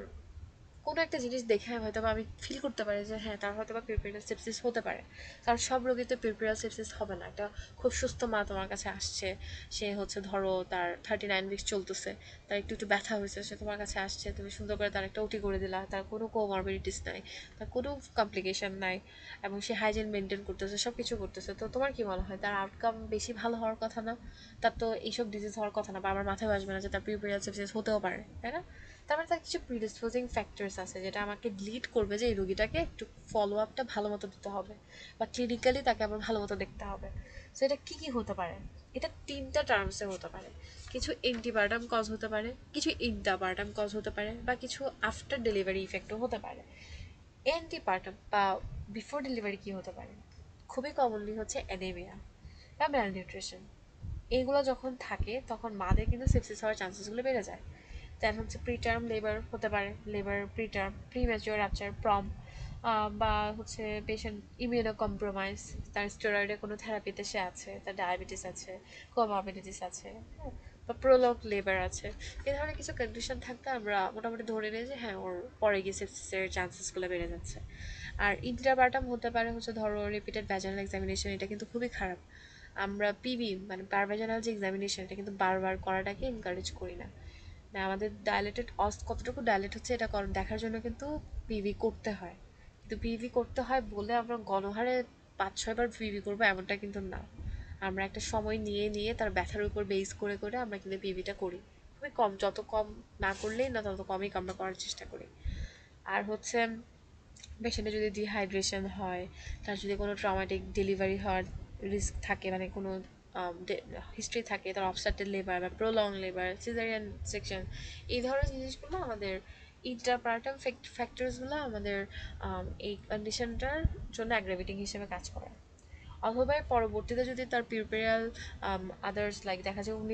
কোনো একটা জিনিস দেখে হয়তো বা আমি ফিল করতে পারি যে হ্যাঁ, তার হয়তো বা পিউপেরিয়াল সেপসিস হতে পারে। কারণ সব রোগীতে পিউপেরিয়াল সেপসিস হবে না। একটা খুব সুস্থ মা তোমার কাছে আসছে, সে হচ্ছে ধরো তার 39 উইকস চলতেছে, তার একটু একটু ব্যথা হয়েছে, সে তোমার কাছে আসছে, তুমি সুন্দর করে তার একটা ওটি করে দিলা, তার কোনো কোমরবিডিটিস নাই, তার কোনো কমপ্লিকেশন নাই, এবং সে হাইজিন মেনটেন করতেছে, সব কিছু করতেছে, তো তোমার কি মনে হয় তার আউটকাম বেশি ভালো হওয়ার কথা না? তার তো এইসব ডিজিজ হওয়ার কথা না, বা আমার মাথায় আসবে না যে তার পিউপেরিয়াল সেপসিস হতেও পারে, তাই না? তার মানে তার কিছু প্রিডিসপোজিং ফ্যাক্টরস আছে যেটা আমাকে লিড করবে যে এই রোগীটাকে একটু ফলো আপটা ভালো মতো দিতে হবে, বা ক্লিনিক্যালি তাকে আবার ভালো মতো দেখতে হবে। সো এটা কী কী হতে পারে? এটা 3টা টার্মসে হতে পারে। কিছু অ্যান্টিবায়োটাম কজ হতে পারে, কিছু ইন্টাবায়োটাম কজ হতে পারে, বা কিছু আফটার ডেলিভারি ইফেক্টও হতে পারে। অ্যান্টিপার্টাম বা বিফোর ডেলিভারি কী হতে পারে? খুবই কমনলি হচ্ছে অ্যানেমিয়া বা ম্যালনিউট্রিশন। এইগুলো যখন থাকে তখন মাদের কিন্তু সেপসিস হওয়ার চান্সেসগুলো বেড়ে যায়। দেন হচ্ছে প্রিটার্ম লেবার হতে পারে, লেবার প্রিটার্ম, প্রিম্যাচিওর রাপচার, প্রম, বা হচ্ছে পেশেন্ট ইমিউনো কম্প্রোমাইজ, তার স্টেরয়েডের কোনো থেরাপিতে সে আছে, তার ডায়াবেটিস আছে, কোমরবিডিটিস আছে, হ্যাঁ, বা প্রোলগ লেবার আছে। এই ধরনের কিছু কন্ডিশন থাকতে আমরা মোটামুটি ধরে নিই যে হ্যাঁ, ওর পরে গিয়ে সেপসিসের চান্সেসগুলো বেড়ে যাচ্ছে। আর ইন্ট্রাপার্টাম হতে পারে হচ্ছে ধরো রিপিটেড ভ্যাজানাল এক্সামিনেশন, এটা কিন্তু খুবই খারাপ। আমরা পিভি মানে পারভেজানাল যে এক্সামিনেশন, এটা কিন্তু বারবার করাটাকে এনকারেজ করি না। না, আমাদের ডাইলেটেড অস কতটুকু ডাইলেট হচ্ছে এটা দেখার জন্য কিন্তু পিভি করতে হয়। কিন্তু পিভি করতে হয় বলে আমরা গণহারে 5-6 বার পিভি করবো এমনটা কিন্তু না। আমরা একটা সময় নিয়ে নিয়ে তার ব্যথার উপর বেস করে করে আমরা কিন্তু পিভিটা করি। খুবই কম, যত কম না করলেই না তত কমই আমরা করার চেষ্টা করি। আর হচ্ছে পেশেন্টের যদি ডিহাইড্রেশন হয়, তার যদি কোনো ট্রমাটিক ডেলিভারি হওয়ার রিস্ক থাকে, মানে কোনো হিস্ট্রি থাকে, তার অবস্ট্রাক্টেড লেবার বা প্রলং লেবার, সিজারিয়ান সেকশন, এই ধরনের জিনিসগুলো আমাদের ইন্টারপার্টাম ফ্যাক্টরসগুলো আমাদের এই কন্ডিশনটার জন্য অ্যাগ্রাভেটিং হিসেবে কাজ করে। অথবা পরবর্তীতে যদি তার পিউপেরিয়াল আদার্স লাইক দেখা যায় উন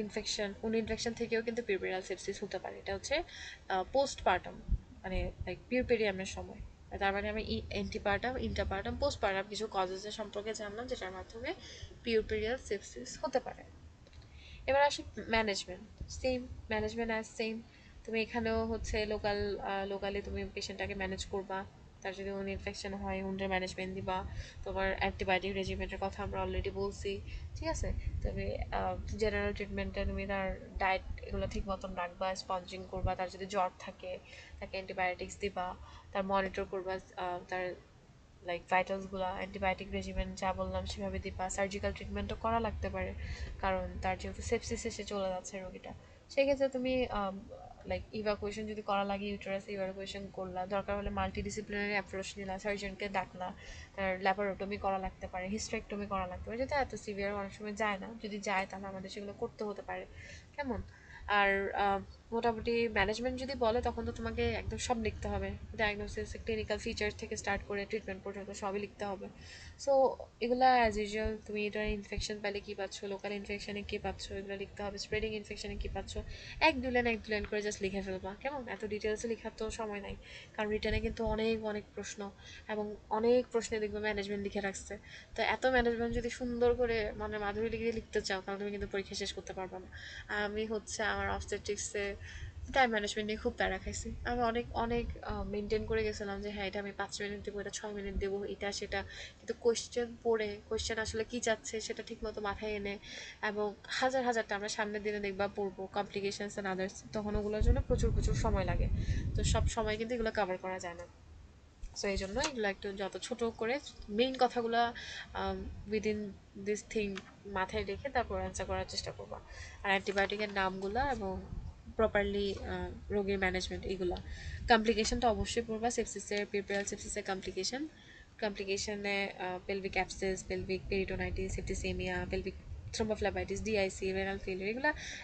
ইনফেকশন থেকেও কিন্তু পিউপেরিয়াল সেপসিস হতে পারে। এটা হচ্ছে পোস্টপার্টাম, মানে লাইক পিউপেরিয়ামের সময়। তার মানে আমি অ্যান্টিপার্টাম, ইন্টারপার্টাম, পোস্টপার্টাম কিছু কজেসের সম্পর্কে জানলাম যেটার মাধ্যমে পিউপেরিয়াল সেপসিস হতে পারে। এবার আসি management. Same, management as same. তুমি এখানেও হচ্ছে লোকালি তুমি পেশেন্টটাকে ম্যানেজ করবা। তার যদি উন ইনফেকশন হয়, উন্ডের ম্যানেজমেন্ট দিবা। তোমার অ্যান্টিবায়োটিক রেজিমেন্টের কথা আমরা অলরেডি বলছি, ঠিক আছে? তুমি জেনারেল ট্রিটমেন্টে তুমি তার ডায়েট এগুলো ঠিক মতন রাখবা, স্পঞ্জিং করবা, তার যদি জ্বর থাকে তাকে অ্যান্টিবায়োটিক্স দিবা, তার মনিটর করবা, তার লাইক ভাইটালসগুলো, অ্যান্টিবায়োটিক রেজিমেন্ট যা বললাম সেভাবে দিবা। সার্জিক্যাল ট্রিটমেন্টও করা লাগতে পারে, কারণ তার যেহেতু সেপসিস এসে চলে যাচ্ছে রোগীটা। সেক্ষেত্রে তুমি লাইক ইভাকুয়েশন যদি করা লাগে, ইউটেরাস ইভাকুয়েশন করলা, দরকার হলে মাল্টিডিসিপ্লিনারি অ্যাপ্রোচ নিলা, সার্জনকে ডাকলা, তার ল্যাপারোটমি করা লাগতে পারে, হিস্টেরেক্টমি করা লাগতে পারে, যেটা এত সিভিয়ার অনেক সময় যায় না, যদি যায় তাহলে আমাদের সেগুলো করতে হতে পারে। কেমন? আর মোটামুটি ম্যানেজমেন্ট যদি বলে তখন তো তোমাকে একদম সব লিখতে হবে, ডায়াগনোসিস, ক্লিনিক্যাল ফিচার থেকে স্টার্ট করে ট্রিটমেন্ট পর্যন্ত সবই লিখতে হবে। সো এগুলা অ্যাজ ইউজুয়াল, তুমি এটার ইনফেকশন পেলে কী পাচ্ছ, লোকাল ইনফেকশনে কী পাচ্ছ, এগুলো লিখতে হবে। স্প্রেডিং ইনফেকশনে কী পাচ্ছ, এক দু লাইন করে জাস্ট লিখে ফেলবা, কেমন? এত ডিটেলসে লেখার তো সময় নাই, কারণ রিটার্নে কিন্তু অনেক অনেক প্রশ্ন, এবং অনেক প্রশ্নে দেখবে ম্যানেজমেন্ট লিখে রাখছে। তো এত ম্যানেজমেন্ট যদি সুন্দর করে মানে মাধুরী লিখে লিখতে চাও, তাহলে তুমি কিন্তু পরীক্ষা শেষ করতে পারবে না। আর আমি হচ্ছে আমার অবস্টেট্রিক্সে টাইম ম্যানেজমেন্ট নিয়ে খুব প্যারা খাইছি। আমি অনেক অনেক মেনটেন করে গেছিলাম যে হ্যাঁ এটা আমি 5 মিনিট দেবো, এটা 6 মিনিট দেবো, এটা সেটা, কিন্তু কোয়েশ্চেন পড়ে কোয়েশ্চেন আসলে কী চাচ্ছে সেটা ঠিক মতো মাথায় এনে, এবং হাজার হাজারটা আমরা সামনের দিনে দেখবা পড়বো কমপ্লিকেশনস অ্যান্ড আদার্স, তখন ওগুলোর জন্য প্রচুর প্রচুর সময় লাগে। তো সব সময় কিন্তু এগুলো কভার করা যায় না। সো এই জন্য এগুলো একটু যত ছোট করে মেইন কথাগুলো উইদিন দিস থিং মাথায় রেখে তারপর অ্যান্সার করার চেষ্টা করবা। আর অ্যান্টিবায়োটিকের নামগুলো এবং প্রপারলি রোগীর ম্যানেজমেন্ট এগুলো। কমপ্লিকেশনটা অবশ্যই পড়বা, সেপসিসের পিউপেরাল সেপসিসের কমপ্লিকেশনে pelvic abscess, pelvic peritonitis, septicaemia, pelvic thrombophlebitis, DIC, renal failure,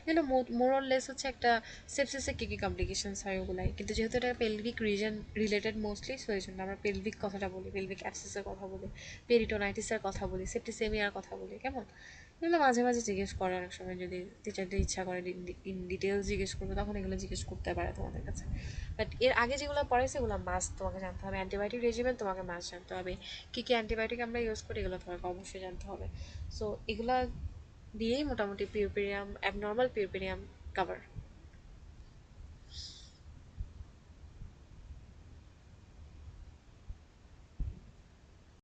এগুলো মোরলেস হচ্ছে একটা সেপসিসে কী কী কমপ্লিকেশনস হয় ওগুলাই। কিন্তু যেহেতু এটা pelvic reason related mostly, so এই জন্য আমরা পেলভিক কথাটা বলি, পেলভিক অ্যাবসেসের কথা বলি, পেরিটোনাইটিসের কথা বলি, সেপ্টিসেমিয়ার কথা বলি, কেমন? এগুলো মাঝে মাঝে জিজ্ঞেস করে অনেক সময়, যদি টিচারদের ইচ্ছা করে ইন ডিটেলস জিজ্ঞেস করবে, তখন এগুলো জিজ্ঞেস করতে পারে তোমাদের কাছে। বাট এর আগে যেগুলো পড়াইছে এগুলো মাস্ট তোমাকে জানতে হবে। অ্যান্টিবায়োটিক রেজিমেন্ট তোমাকে মাস্ট জানতে হবে, কী কী অ্যান্টিবায়োটিক আমরা ইউজ করি এগুলো তোমাকে অবশ্যই জানতে হবে। সো এগুলা দিয়েই মোটামুটি পিউপেরিয়াম, অ্যাবনর্মাল পিউপেরিয়াম কাভার।